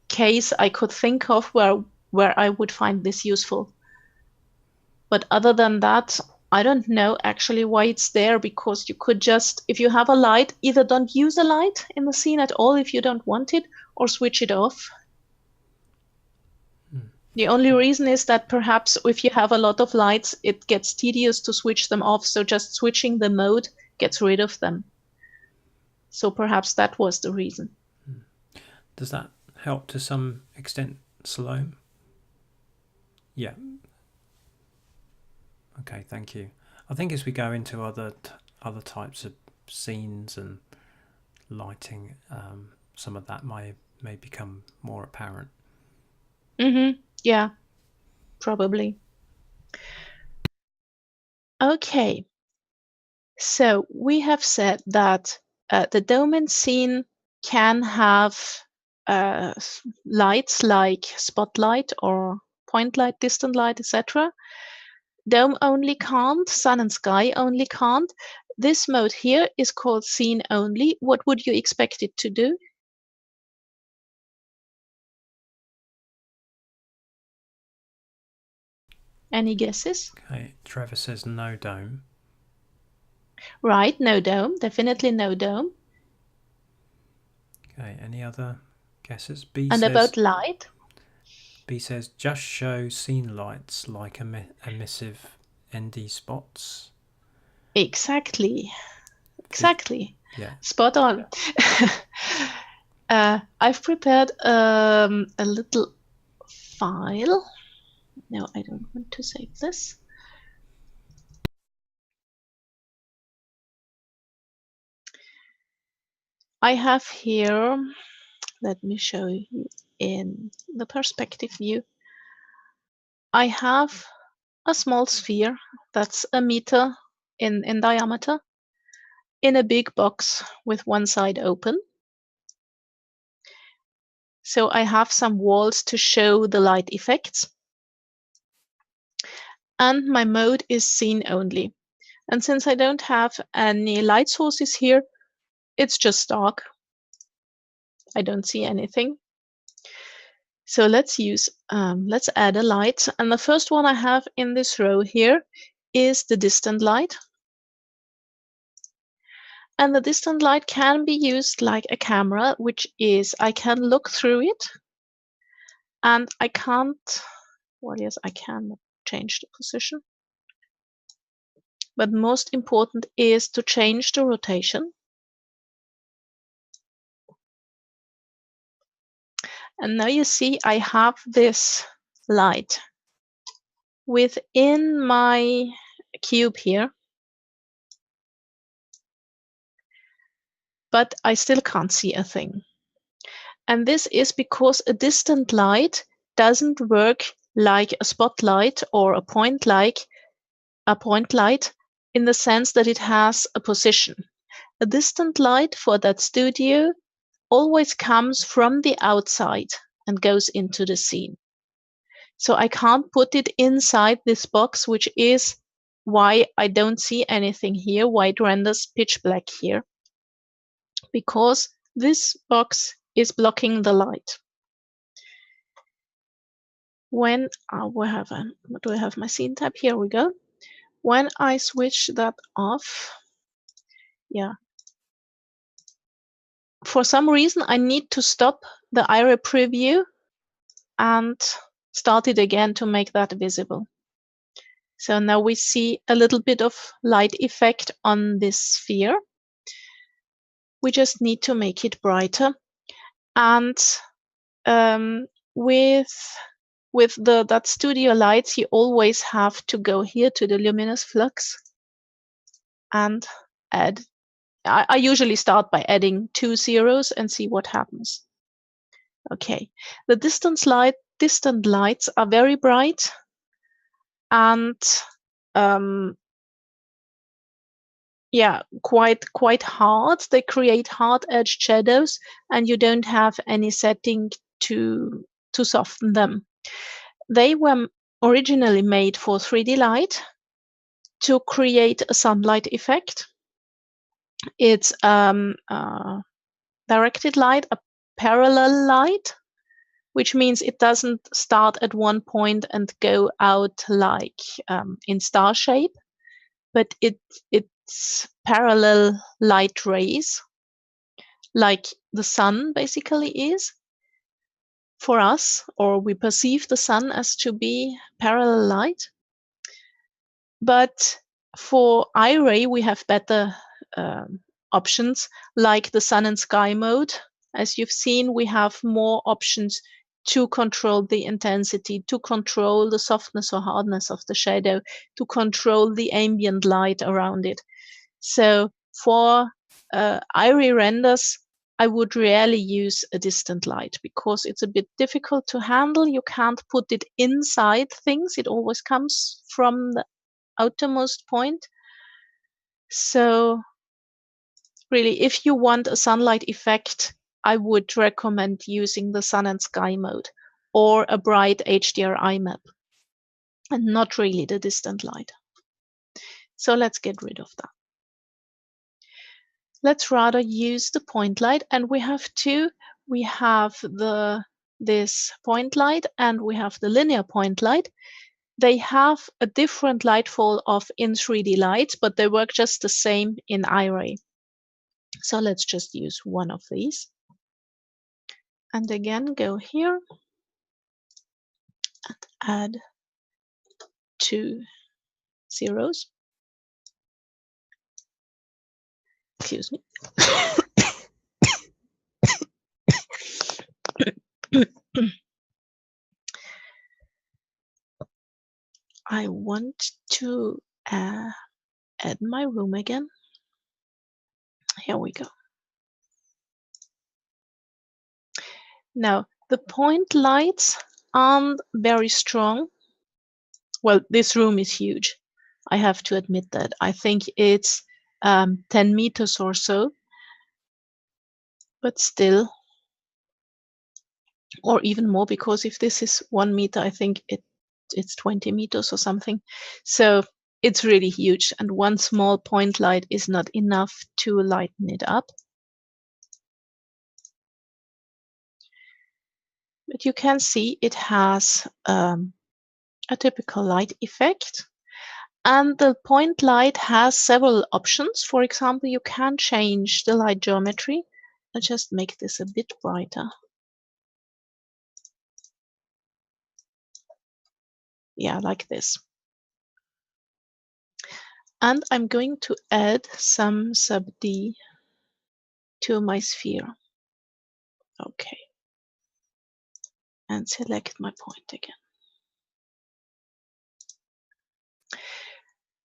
case I could think of where I would find this useful. But other than that, I don't know actually why it's there, because you could just, if you have a light, either don't use a light in the scene at all if you don't want it, or switch it off. The only reason is that perhaps if you have a lot of lights, it gets tedious to switch them off, so just switching the mode gets rid of them. So perhaps that was the reason. Does that help to some extent, Salome? Yeah. Okay, thank you. I think as we go into other types of scenes and lighting, some of that may become more apparent. Yeah, probably. Okay. So we have said that the dome and scene can have lights like spotlight or point light, distant light, etc. Dome only can't, sun and sky only can't. This mode here is called scene only. What would you expect it to do? Any guesses? Okay, Trevor says no dome. Right, no dome, definitely no dome. Okay, any other guesses? B and says, about light? B says just show scene lights like emissive ND spots. Exactly. Yeah. Spot on. I've prepared a little file. No, I don't want to save this. I have here, let me show you in the perspective view. I have a small sphere that's a meter in diameter in a big box with one side open. So I have some walls to show the light effects. And my mode is scene only. And since I don't have any light sources here, it's just dark. I don't see anything. So let's add a light. And the first one I have in this row here is the distant light. And the distant light can be used like a camera, which is I can look through it and I can't, well, yes, I can change the position. But most important is to change the rotation. And now you see I have this light within my cube here, but I still can't see a thing. And this is because a distant light doesn't work like a spotlight or a point light in the sense that it has a position. A distant light for that studio always comes from the outside and goes into the scene. So I can't put it inside this box, which is why I don't see anything here, why it renders pitch black here, because this box is blocking the light. When do I have my scene tab? Here we go. When I switch that off, yeah, for some reason I need to stop the Iray preview and start it again to make that visible. So now we see a little bit of light effect on this sphere. We just need to make it brighter. And with that studio lights, you always have to go here to the luminous flux and add. I usually start by adding 2 zeros and see what happens. Okay, the distant lights are very bright and yeah, quite hard. They create hard-edged shadows, and you don't have any setting to soften them. They were originally made for 3D light to create a sunlight effect. It's directed light, a parallel light, which means it doesn't start at one point and go out like in star shape, but it's parallel light rays, like the sun basically is for us, or we perceive the sun as to be parallel light. But for Iray, we have better options, like the sun and sky mode. As you've seen, we have more options to control the intensity, to control the softness or hardness of the shadow, to control the ambient light around it. So for Iray renders, I would rarely use a distant light because it's a bit difficult to handle. You can't put it inside things. It always comes from the outermost point. So really, if you want a sunlight effect, I would recommend using the sun and sky mode or a bright HDRI map, and not really the distant light. So let's get rid of that. Let's rather use the point light, and we have two. We have this point light and we have the linear point light. They have a different light fall off in 3D light, but they work just the same in Iray. So let's just use one of these. And again, go here and add 2 zeros. Excuse me. I want to add my room again. Here we go. Now, the point lights aren't very strong. Well, this room is huge. I have to admit that. I think it's 10 meters or so, but still, or even more, because if this is 1 meter, I think it's 20 meters or something. So it's really huge, and one small point light is not enough to lighten it up. But you can see it has a typical light effect. And the point light has several options. For example, you can change the light geometry. I'll just make this a bit brighter. Yeah, like this. And I'm going to add some sub D to my sphere. Okay. And select my point again.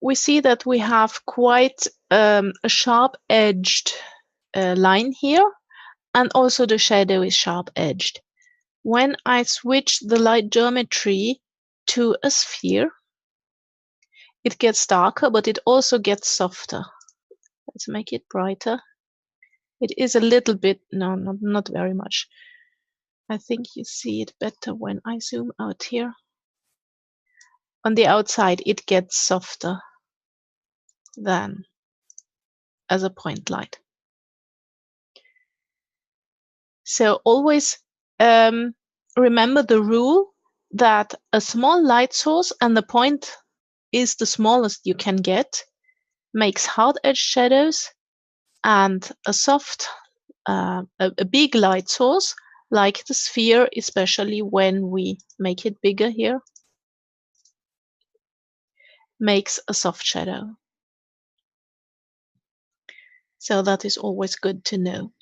We see that we have quite a sharp-edged line here, and also the shadow is sharp-edged. When I switch the light geometry to a sphere, it gets darker, but it also gets softer. Let's make it brighter. It is a little bit, no, not very much. I think you see it better when I zoom out here. On the outside, it gets softer than as a point light. So always remember the rule that a small light source, and the point is the smallest you can get, makes hard edge shadows, and a soft, a big light source, like the sphere, especially when we make it bigger here, makes a soft shadow. So that is always good to know.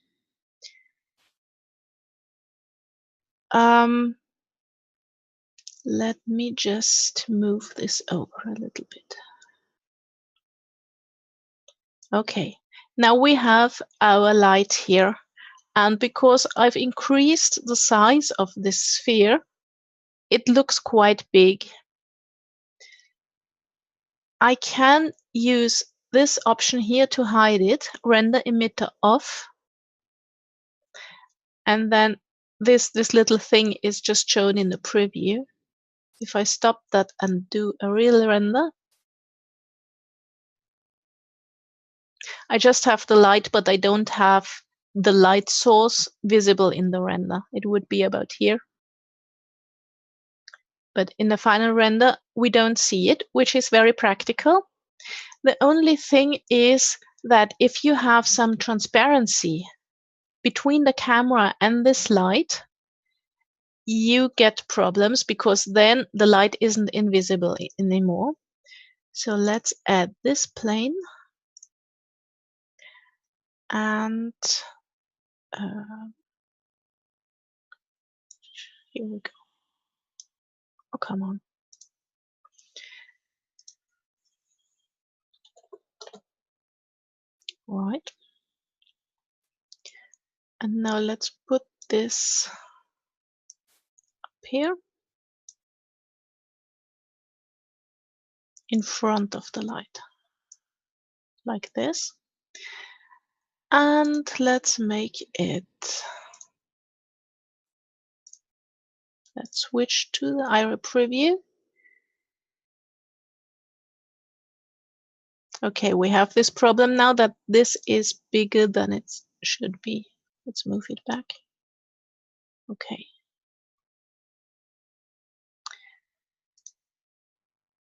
Let me just move this over a little bit. Okay, now we have our light here, and because I've increased the size of this sphere, it looks quite big. I can use this option here to hide it, render emitter off, and then this little thing is just shown in the preview. If I stop that and do a real render, I just have the light, but I don't have the light source visible in the render. It would be about here. But in the final render, we don't see it, which is very practical. The only thing is that if you have some transparency between the camera and this light, you get problems because then the light isn't invisible anymore. So let's add this plane. And here we go. Oh, come on. All right. And now let's put this up here in front of the light, like this. And let's make it, let's switch to the IRA preview. Okay, we have this problem now that this is bigger than it should be. Let's move it back. Okay.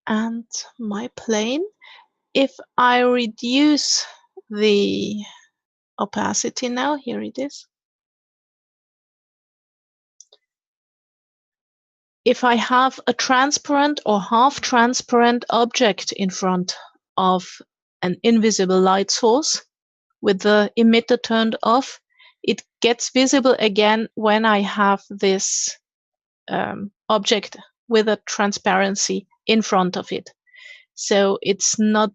And my plane, if I reduce the opacity now, here it is. If I have a transparent or half transparent object in front of an invisible light source with the emitter turned off, it gets visible again when I have this object with a transparency in front of it. So it's not,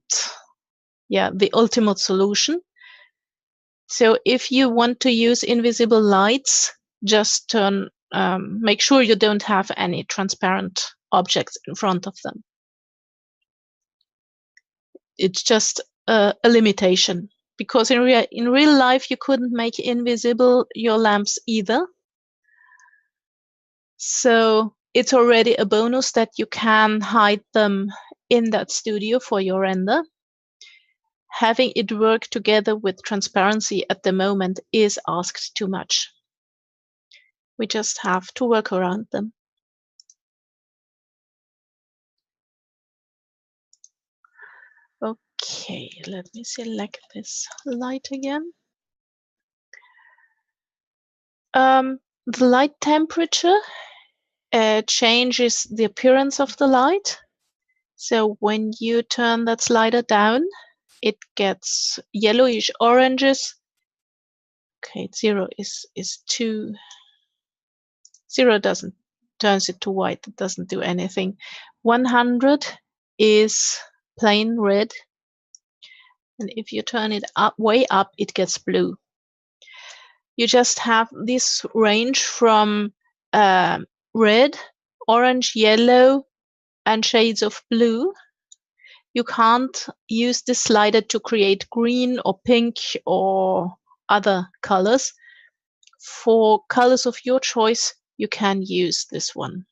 the ultimate solution. So if you want to use invisible lights, just make sure you don't have any transparent objects in front of them. It's just a limitation, because in real life you couldn't make invisible your lamps either. So it's already a bonus that you can hide them in that studio for your render. Having it work together with transparency at the moment is asked too much. We just have to work around them. Okay, let me select this light again. The light temperature changes the appearance of the light. So when you turn that slider down, it gets yellowish oranges. Okay, 0 is too. 0 doesn't turns it to white. It doesn't do anything. 100 is plain red, and if you turn it up way up, it gets blue. You just have this range from red, orange, yellow, and shades of blue. You can't use this slider to create green or pink or other colors. For colors of your choice, you can use this one.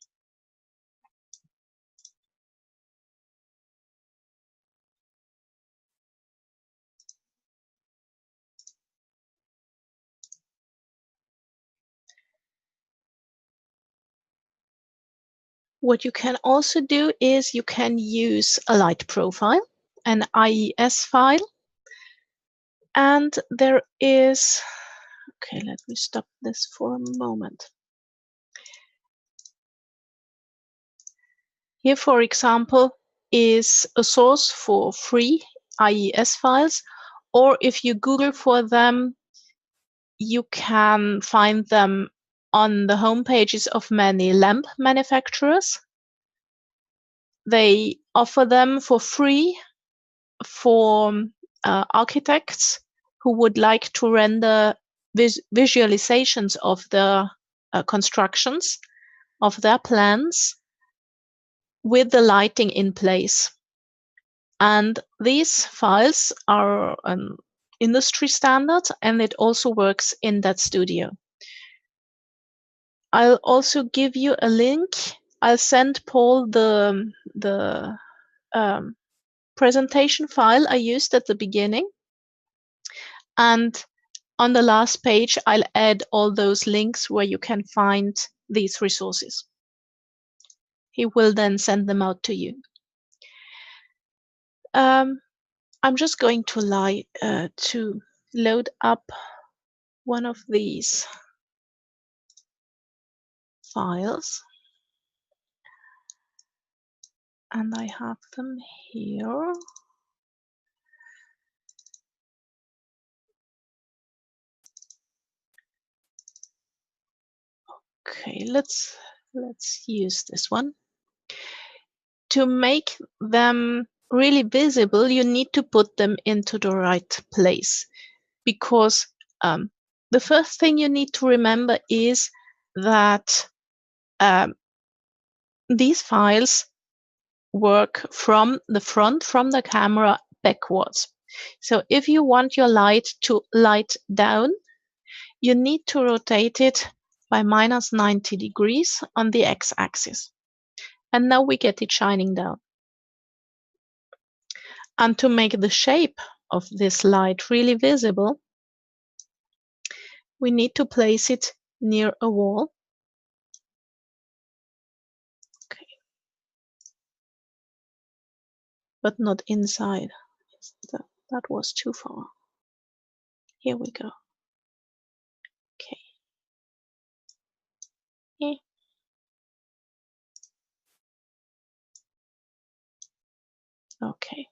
What you can also do is you can use a light profile, an IES file, and there is, okay, let me stop this for a moment. Here, for example, is a source for free IES files, or if you Google for them, you can find them on the home pages of many lamp manufacturers. They offer them for free for architects who would like to render visualizations of the constructions of their plans with the lighting in place. And these files are an industry standard, and it also works in that studio. I'll also give you a link. I'll send Paul the presentation file I used at the beginning. And on the last page, I'll add all those links where you can find these resources. He will then send them out to you. I'm just going to load up one of these files. And I have them here. Okay, let's use this one. To make them really visible, you need to put them into the right place, because the first thing you need to remember is that these files work from the front, from the camera backwards. So if you want your light to light down, you need to rotate it by -90 degrees on the x-axis. And now we get it shining down. And to make the shape of this light really visible, we need to place it near a wall. Okay. But not inside. That was too far. Here we go. Okay. Okay.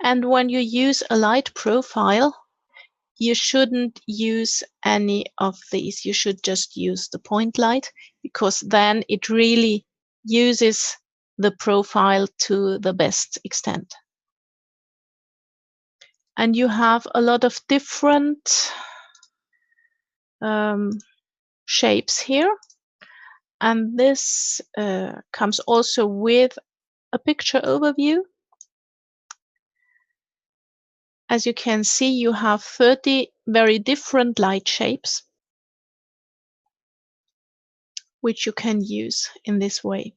And when you use a light profile, you shouldn't use any of these. You should just use the point light, because then it really uses the profile to the best extent. And you have a lot of different shapes here. And this comes also with a picture overview. As you can see, you have 30 very different light shapes, which you can use in this way.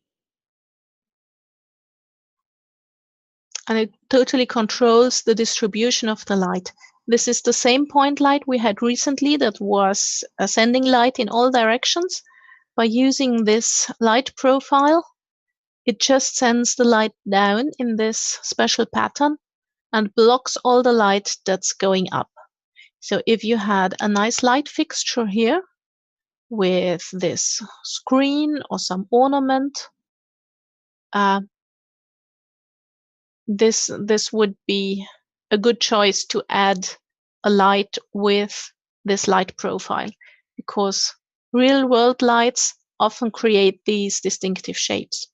and it totally controls the distribution of the light. This is the same point light we had recently that was sending light in all directions. By using this light profile, it just sends the light down in this special pattern and blocks all the light that's going up. So if you had a nice light fixture here with this screen or some ornament, this would be a good choice to add a light with this light profile, because real world lights often create these distinctive shapes.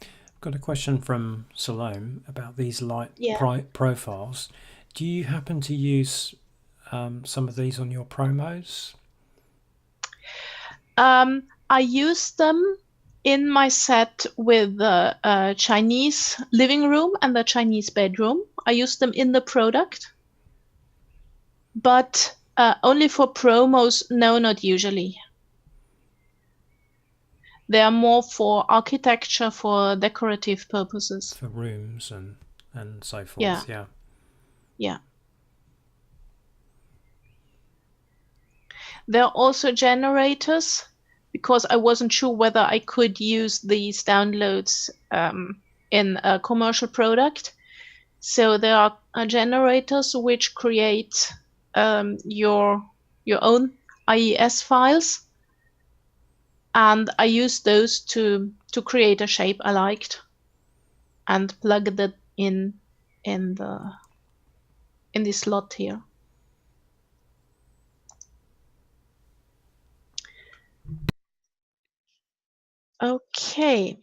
I've got a question from Salome about these light Yeah. profiles. Do you happen to use some of these on your promos? I use them in my set with the Chinese living room and the Chinese bedroom. I use them in the product, but only for promos. No, not usually. They are more for architecture, for decorative purposes. For rooms and so forth, Yeah. yeah. Yeah. There are also generators, because I wasn't sure whether I could use these downloads in a commercial product. So there are generators which create your own IES files, and I used those to create a shape I liked and plug that in this slot here. Okay.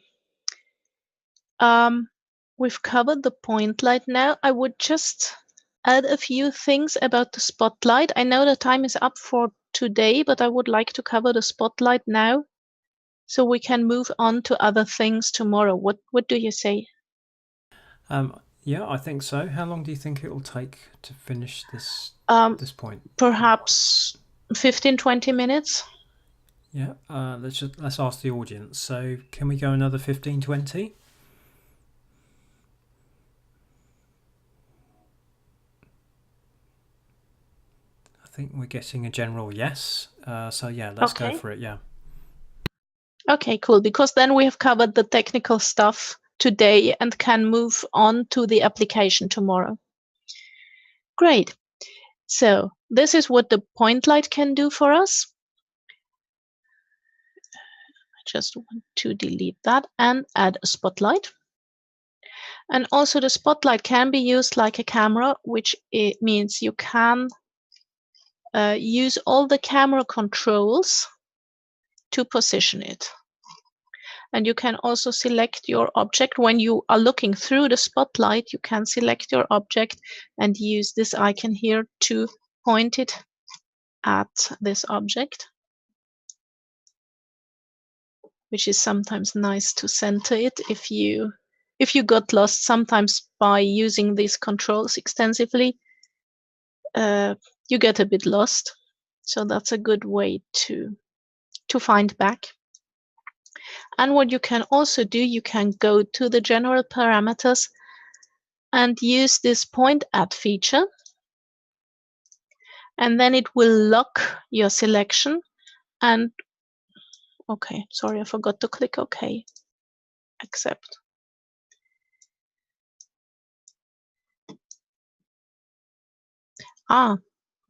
We've covered the point light now. I would just add a few things about the spotlight. I know the time is up for today, but I would like to cover the spotlight now so we can move on to other things tomorrow. What do you say? Yeah, I think so. How long do you think it will take to finish this point? Perhaps 15-20 minutes. Yeah, let's ask the audience. So, can we go another 15-20? I think we're getting a general yes. So yeah, let's go for it. Yeah. Okay, cool. Because then we have covered the technical stuff today and can move on to the application tomorrow. Great. So this is what the point light can do for us. I just want to delete that and add a spotlight. And also the spotlight can be used like a camera, which it means you can use all the camera controls to position it. And you can also select your object. When you are looking through the spotlight, you can select your object and use this icon here to point it at this object, which is sometimes nice to center it if you got lost. Sometimes by using these controls extensively, you get a bit lost. So that's a good way to find back. And what you can also do, you can go to the general parameters and use this point at feature. And then it will lock your selection. And okay, sorry, I forgot to click OK. Accept.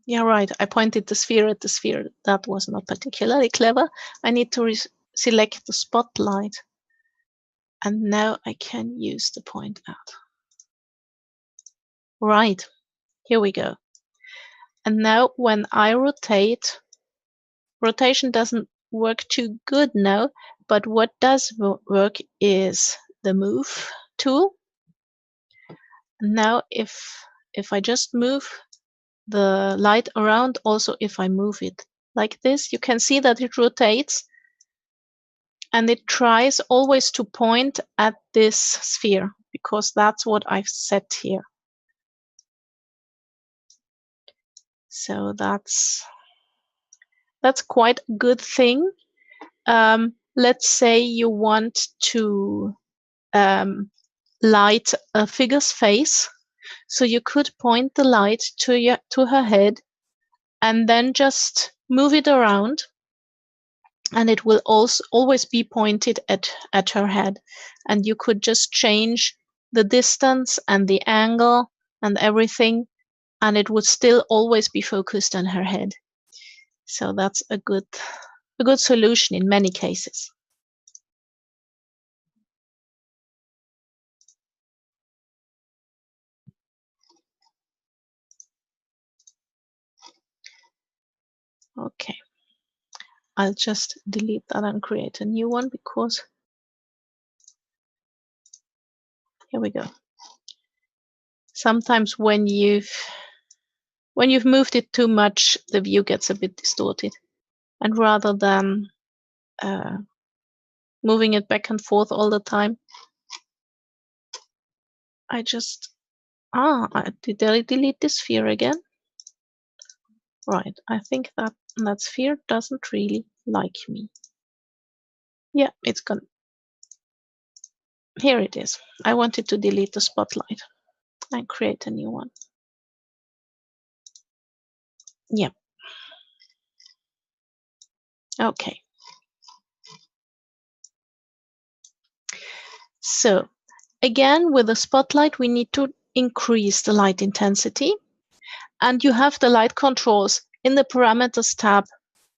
Yeah, right. I pointed the sphere at the sphere. That was not particularly clever. I need to select the spotlight. And now I can use the point at. Right, here we go. And now when I rotate, rotation doesn't work too good now, but what does work is the move tool. Now if I just move the light around, also if I move it like this, you can see that it rotates and it tries always to point at this sphere, because that's what I've set here. So that's quite a good thing. Let's say you want to light a figure's face. So you could point the light to her head and then just move it around, and it will also always be pointed at her head. And you could just change the distance and the angle and everything, and it would still always be focused on her head. So that's a good solution in many cases. Okay, I'll just delete that and create a new one, because here we go. Sometimes when you've moved it too much, the view gets a bit distorted. And rather than moving it back and forth all the time, I just, did I delete this sphere again? Right, I think that sphere doesn't really like me. Yeah, it's gone. Here it is. I wanted to delete the spotlight and create a new one. Yeah. Okay. So again, with the spotlight, we need to increase the light intensity. And you have the light controls in the parameters tab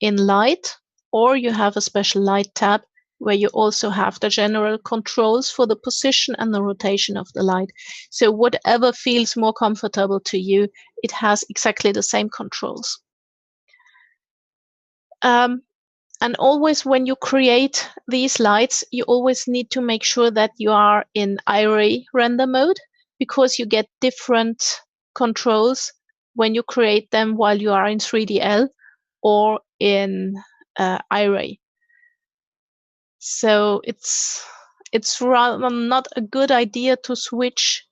in light, or you have a special light tab where you also have the general controls for the position and the rotation of the light. So whatever feels more comfortable to you, it has exactly the same controls. And always when you create these lights, you always need to make sure that you are in Iray render mode, because you get different controls when you create them while you are in 3DL or in Iray. So it's rather not a good idea to switch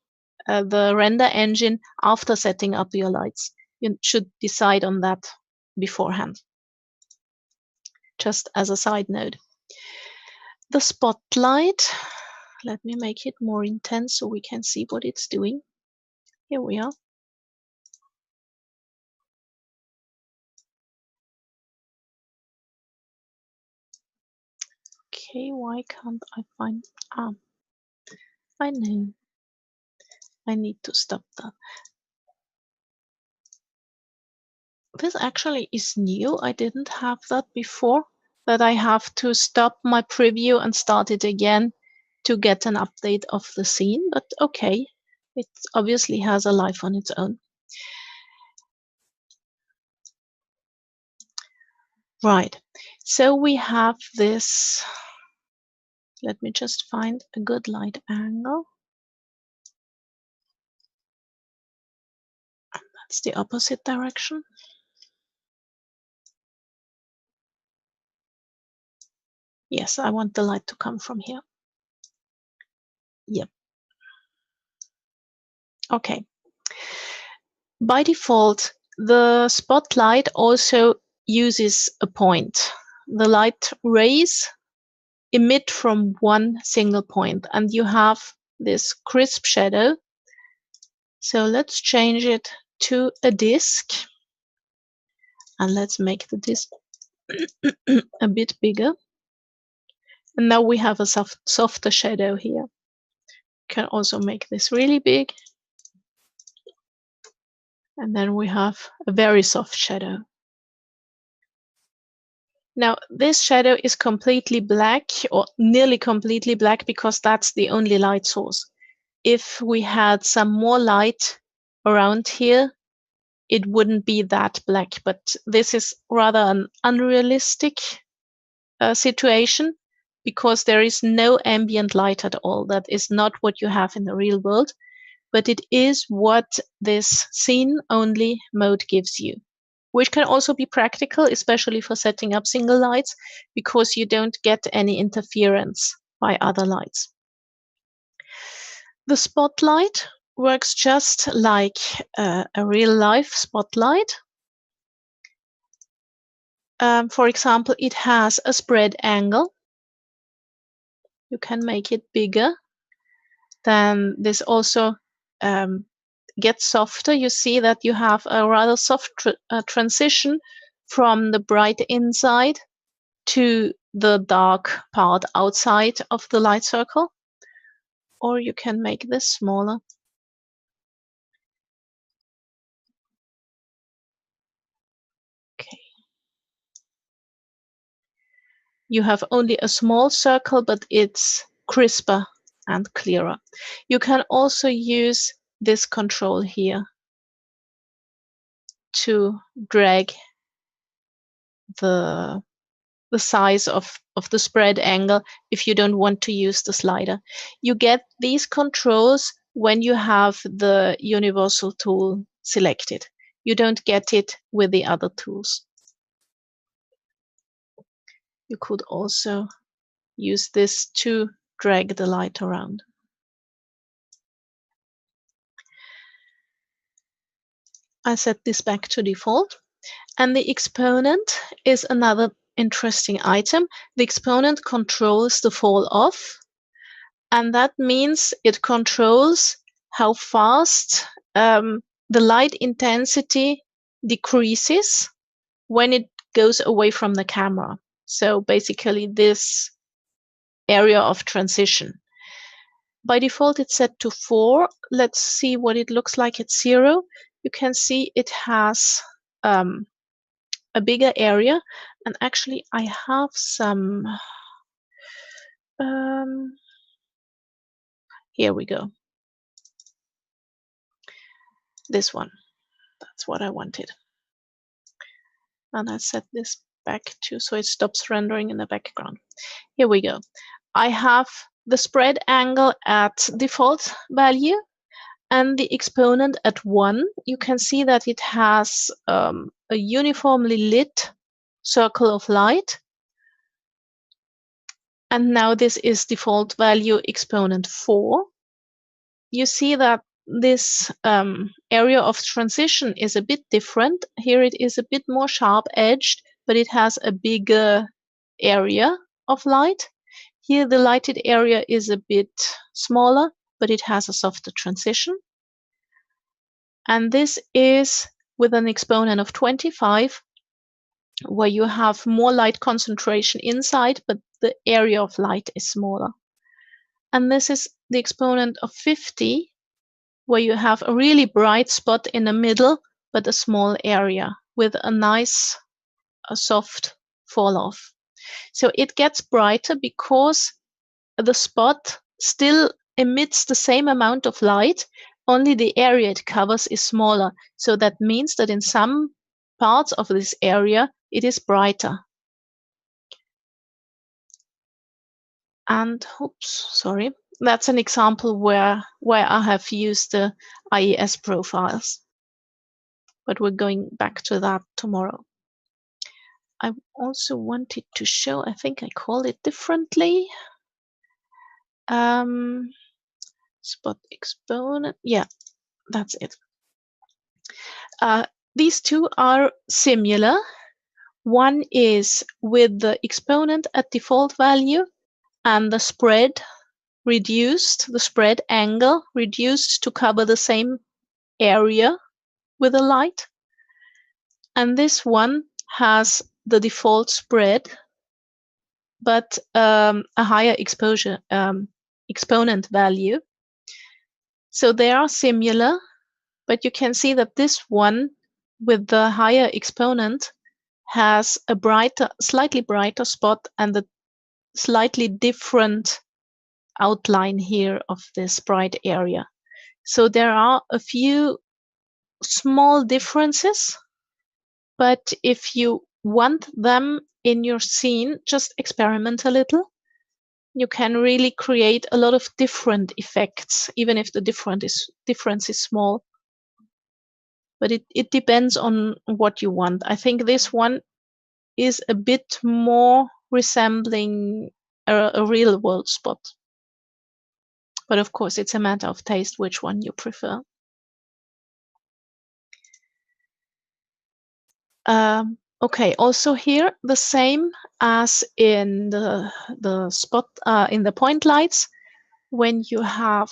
the render engine after setting up your lights. You should decide on that beforehand. Just as a side note. The spotlight, let me make it more intense so we can see what it's doing. Here we are. Okay, why can't I find, I know. I need to stop that. This actually is new. I didn't have that before, that I have to stop my preview and start it again to get an update of the scene, but okay. It obviously has a life on its own. Right, so we have this, let me just find a good light angle. That's the opposite direction. Yes, I want the light to come from here. Yep. Okay. By default, the spotlight also uses a point. The light rays emit from one single point, and you have this crisp shadow. So let's change it to a disk, and let's make the disk a bit bigger. And now we have a softer shadow here. Can also make this really big. And then we have a very soft shadow. Now, this shadow is completely black, or nearly completely black, because that's the only light source. If we had some more light around here, it wouldn't be that black, but this is rather an unrealistic situation, because there is no ambient light at all. That is not what you have in the real world, but it is what this scene-only mode gives you, which can also be practical, especially for setting up single lights, because you don't get any interference by other lights. The spotlight works just like a real-life spotlight. For example, it has a spread angle. You can make it bigger. Then this also gets softer. You see that you have a rather soft transition from the bright inside to the dark part outside of the light circle. Or you can make this smaller. Okay. You have only a small circle, but it's crisper and clearer. You can also use this control here to drag the size of the spread angle if you don't want to use the slider. You get these controls when you have the universal tool selected. You don't get it with the other tools. You could also use this to drag the light around. I set this back to default. And the exponent is another interesting item. The exponent controls the fall off, and that means it controls how fast the light intensity decreases when it goes away from the camera. So basically this area of transition. By default, it's set to 4. Let's see what it looks like at 0. You can see it has a bigger area, and actually I have some here we go, this one, that's what I wanted, and I set this back to so it stops rendering in the background. Here we go. I have the spread angle at default value and the exponent at 1. You can see that it has a uniformly lit circle of light. And now this is default value exponent 4. You see that this area of transition is a bit different. Here it is a bit more sharp-edged, but it has a bigger area of light. Here the lighted area is a bit smaller, but it has a softer transition. And this is with an exponent of 25, where you have more light concentration inside, but the area of light is smaller. And this is the exponent of 50, where you have a really bright spot in the middle, but a small area with a nice, soft fall off. So it gets brighter because the spot still emits the same amount of light, only the area it covers is smaller. So that means that in some parts of this area, it is brighter. And oops, sorry. That's an example where I have used the IES profiles. But we're going back to that tomorrow. I also wanted to show, I think I called it differently. Spot exponent. Yeah, that's it. These two are similar. One is with the exponent at default value and the spread reduced, the spread angle reduced to cover the same area with the light. And this one has the default spread, but a higher exposure exponent value. So they are similar, but you can see that this one with the higher exponent has a brighter, slightly brighter spot and a slightly different outline here of this bright area. So there are a few small differences, but if you want them in your scene, just experiment a little. You can really create a lot of different effects, even if the difference is small. But it depends on what you want. I think this one is a bit more resembling a real world spot. But of course, it's a matter of taste which one you prefer. Okay, also here the same as in the spot in the point lights. When you have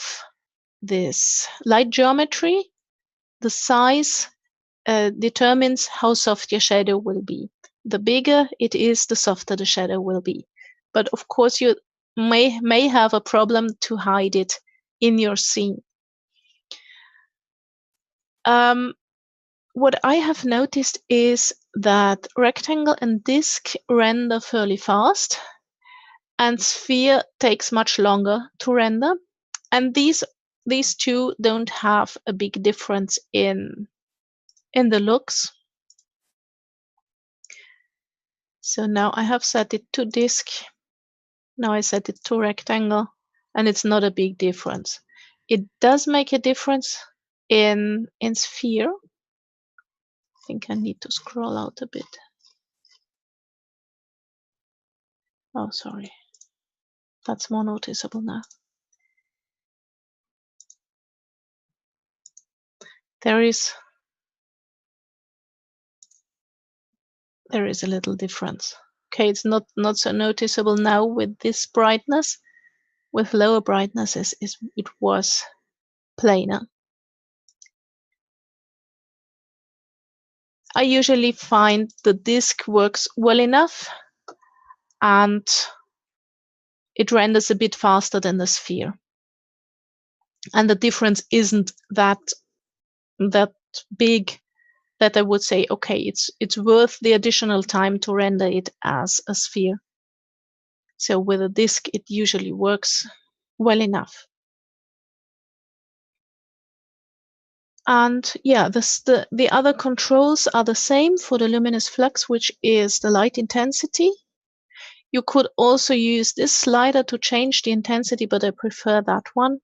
this light geometry, the size determines how soft your shadow will be. The bigger it is, the softer the shadow will be. But of course, you may have a problem to hide it in your scene. What I have noticed is that rectangle and disk render fairly fast, and sphere takes much longer to render. And these two don't have a big difference in the looks. So now I have set it to disk. Now I set it to rectangle, and it's not a big difference. It does make a difference in sphere. I think I need to scroll out a bit. Oh, sorry. That's more noticeable now. There is a little difference. Okay, it's not so noticeable now with this brightness. With lower brightnesses, it was plainer. I usually find the disk works well enough, and it renders a bit faster than the sphere. And the difference isn't that big that I would say, okay, it's worth the additional time to render it as a sphere. So with a disk, it usually works well enough. And yeah, the other controls are the same for the luminous flux, which is the light intensity. You could also use this slider to change the intensity, but I prefer that one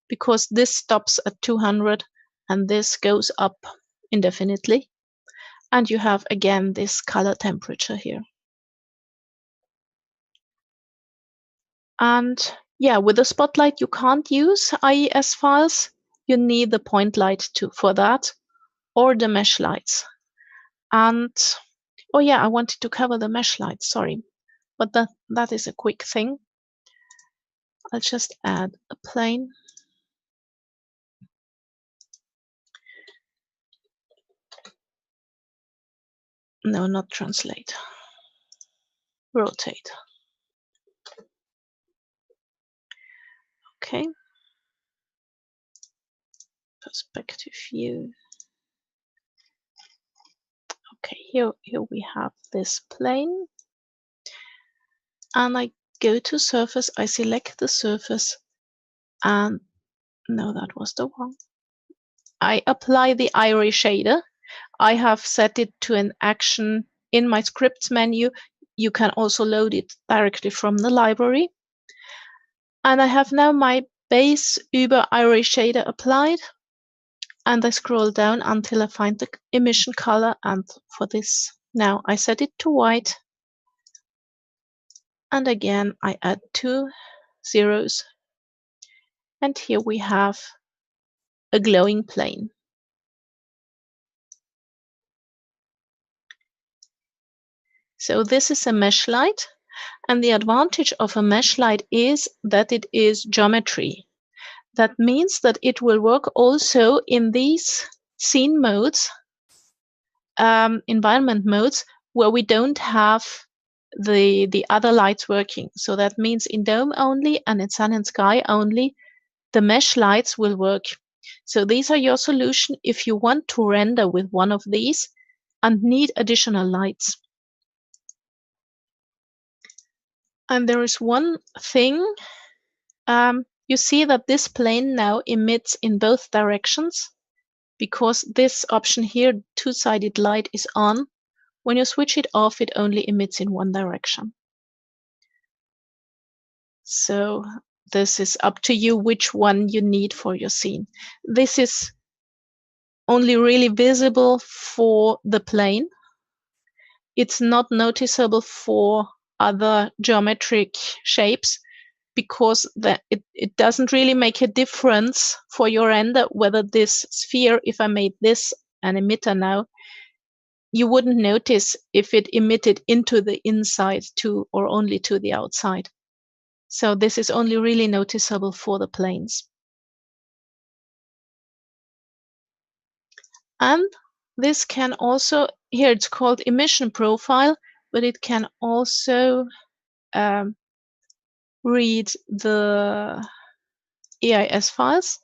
because this stops at 200 and this goes up indefinitely. And you have, again, this color temperature here. And yeah, with the spotlight, you can't use IES files. You need the point light for that, or the mesh lights. And oh yeah, I wanted to cover the mesh lights, sorry. But that is a quick thing. I'll just add a plane. No, not translate. Rotate. Okay. Perspective view. Okay, here we have this plane. And I go to surface, I select the surface, and no, that was the one. I apply the iris shader. I have set it to an action in my scripts menu. You can also load it directly from the library. And I have now my base über iris shader applied. And I scroll down until I find the emission color. And for this, now I set it to white. And again, I add 2 zeros. And here we have a glowing plane. So this is a mesh light. And the advantage of a mesh light is that it is geometry. That means that it will work also in these scene modes, environment modes, where we don't have the other lights working. So that means in dome only and in sun and sky only, the mesh lights will work. So these are your solution if you want to render with one of these and need additional lights. And there is one thing. You see that this plane now emits in both directions because this option here, two-sided light, is on. When you switch it off, it only emits in one direction. So this is up to you which one you need for your scene. This is only really visible for the plane. It's not noticeable for other geometric shapes because it doesn't really make a difference for your render whether this sphere, if I made this an emitter now, you wouldn't notice if it emitted into the inside too or only to the outside. So this is only really noticeable for the planes. And this can also, here it's called emission profile, but it can also read the EIS files.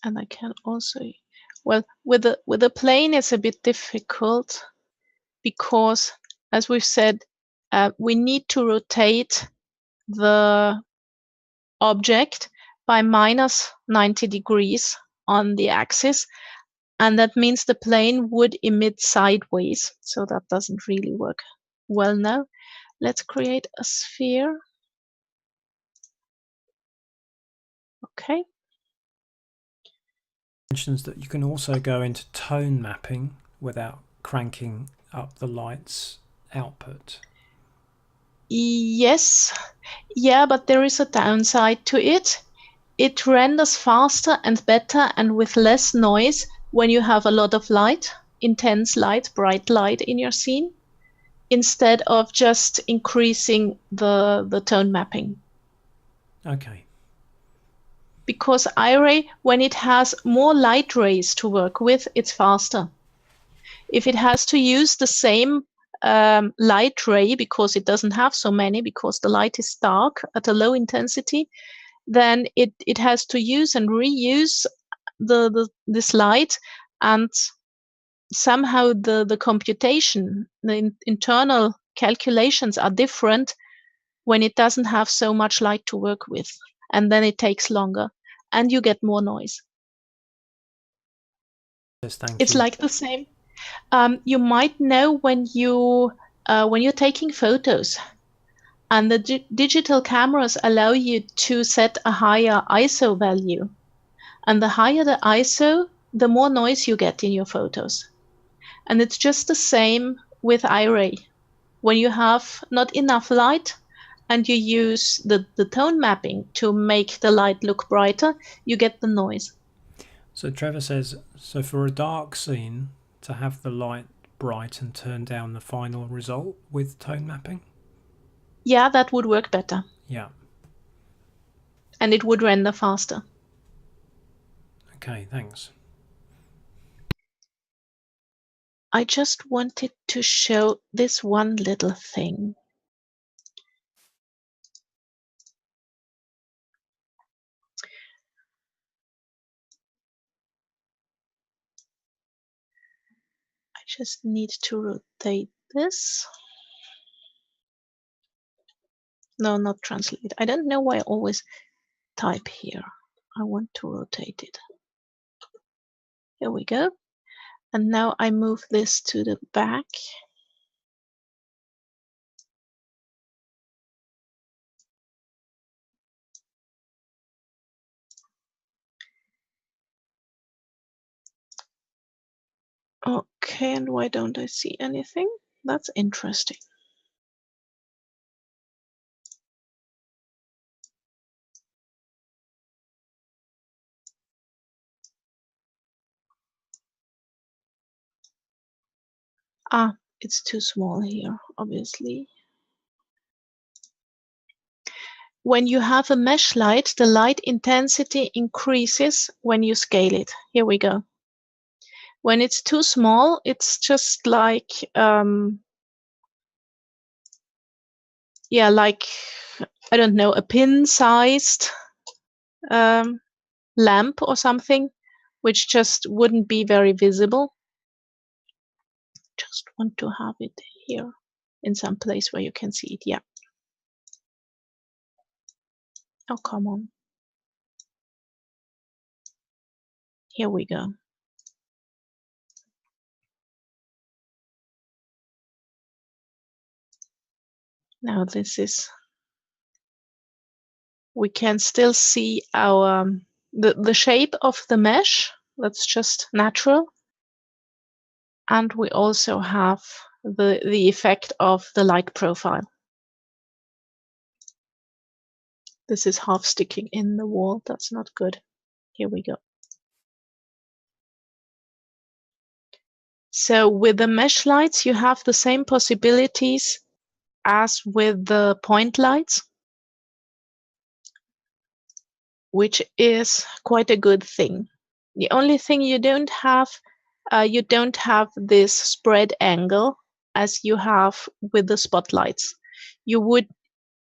And I can also, well, with the plane, it's a bit difficult because, as we've said, we need to rotate the object by minus 90 degrees on the axis. And that means the plane would emit sideways. So that doesn't really work well now. Let's create a sphere. Okay. Mentions that you can also go into tone mapping without cranking up the light's output. Yes, yeah, but there is a downside to it. It renders faster and better and with less noise when you have a lot of light, intense light, bright light in your scene, instead of just increasing the tone mapping. Okay. Because Iray, when it has more light rays to work with, it's faster. If it has to use the same light ray, because it doesn't have so many, because the light is dark at a low intensity, then it has to use and reuse this light, and somehow the computation, the internal calculations are different when it doesn't have so much light to work with, and then it takes longer and you get more noise. Yes, thank It's you. like the same. You might know when you're taking photos, and the digital cameras allow you to set a higher ISO value. And the higher the ISO, the more noise you get in your photos. And it's just the same with Iray. When you have not enough light and you use the tone mapping to make the light look brighter, you get the noise. So Trevor says, so for a dark scene, to have the light bright and turn down the final result with tone mapping? Yeah, that would work better. Yeah. And it would render faster. Okay, thanks. I just wanted to show this one little thing. I just need to rotate this. No, not translate. I don't know why I always type here. I want to rotate it. Here we go. And now I move this to the back. Okay, and why don't I see anything? That's interesting. Ah, it's too small here, obviously. When you have a mesh light, the light intensity increases when you scale it. Here we go. When it's too small, it's just like, yeah, like, I don't know, a pin-sized lamp or something, which just wouldn't be very visible. Just want to have it here in some place where you can see it. Yeah. Oh, come on. Here we go. Now this is, we can still see our the shape of the mesh, That's just natural. And we also have the effect of the light profile. This is half sticking in the wall. That's not good. Here we go. So with the mesh lights, you have the same possibilities as with the point lights, which is quite a good thing. The only thing you don't have this spread angle as you have with the spotlights. You would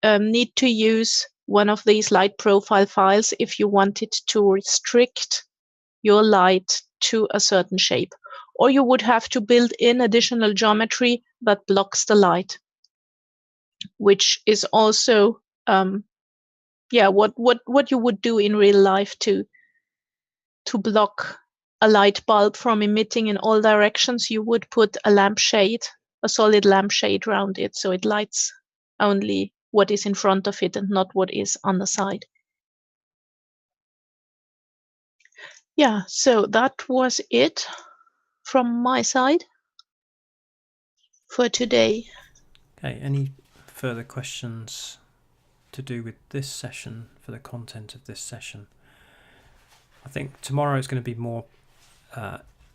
need to use one of these light profile files if you wanted to restrict your light to a certain shape. Or you would have to build in additional geometry that blocks the light, which is also what you would do in real life to block a light bulb from emitting in all directions. You would put a lampshade, a solid lampshade around it, so it lights only what is in front of it and not what is on the side. Yeah, so that was it from my side for today. Okay, any further questions to do with this session, for the content of this session? I think tomorrow is going to be more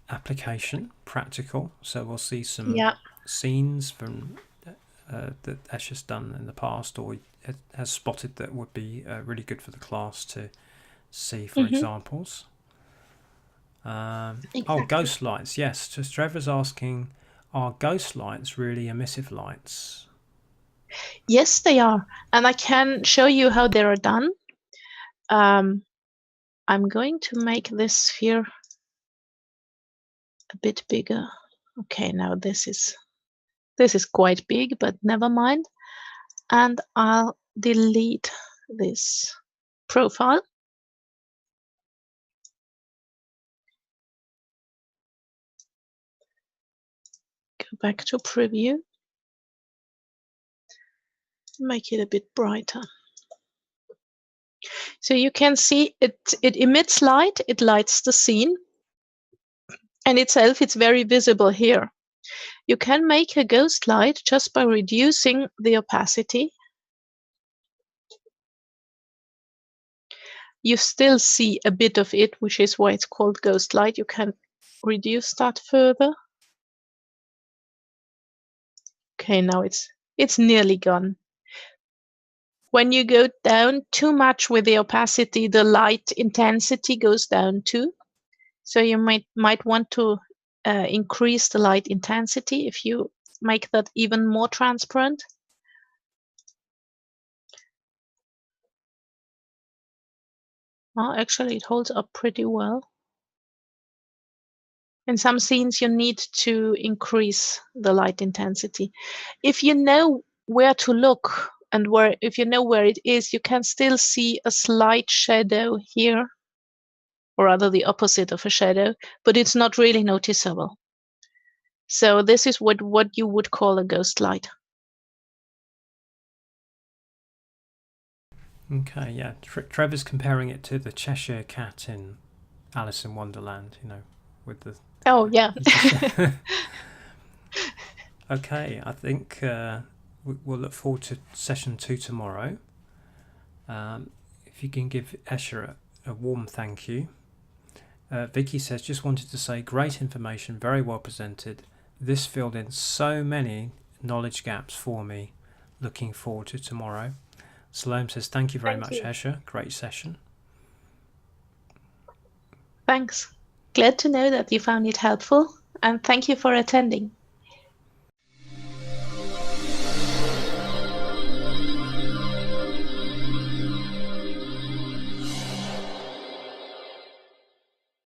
application, practical. So we'll see some scenes from that Esha's done in the past, or has spotted that would be really good for the class to see for examples. Exactly. Oh, ghost lights. Yes, just Trevor's asking, are ghost lights really emissive lights? Yes, they are. And I can show you how they are done. I'm going to make this sphere a bit bigger. Okay, now this is quite big, but never mind. And I'll delete this profile. Go back to preview. Make it a bit brighter. So you can see it emits light, it lights the scene. And itself, it's very visible here. You can make a ghost light just by reducing the opacity. You still see a bit of it, which is why it's called ghost light. You can reduce that further. Okay, now it's nearly gone. When you go down too much with the opacity, the light intensity goes down too. So you might want to increase the light intensity if you make that even more transparent. Well, actually, it holds up pretty well. In some scenes, you need to increase the light intensity. If you know where to look and if you know where it is, you can still see a slight shadow here, or rather the opposite of a shadow, but it's not really noticeable. So this is what you would call a ghost light. Okay, yeah. Trevor's comparing it to the Cheshire Cat in Alice in Wonderland, with the... Oh, yeah. Okay, I think we'll look forward to session 2 tomorrow. If you can give Esha a warm thank you. Vicky says, just wanted to say, great information, very well presented. This filled in so many knowledge gaps for me. Looking forward to tomorrow. Salome says, thank you very much, Esha. Great session. Thanks. Glad to know that you found it helpful, and thank you for attending.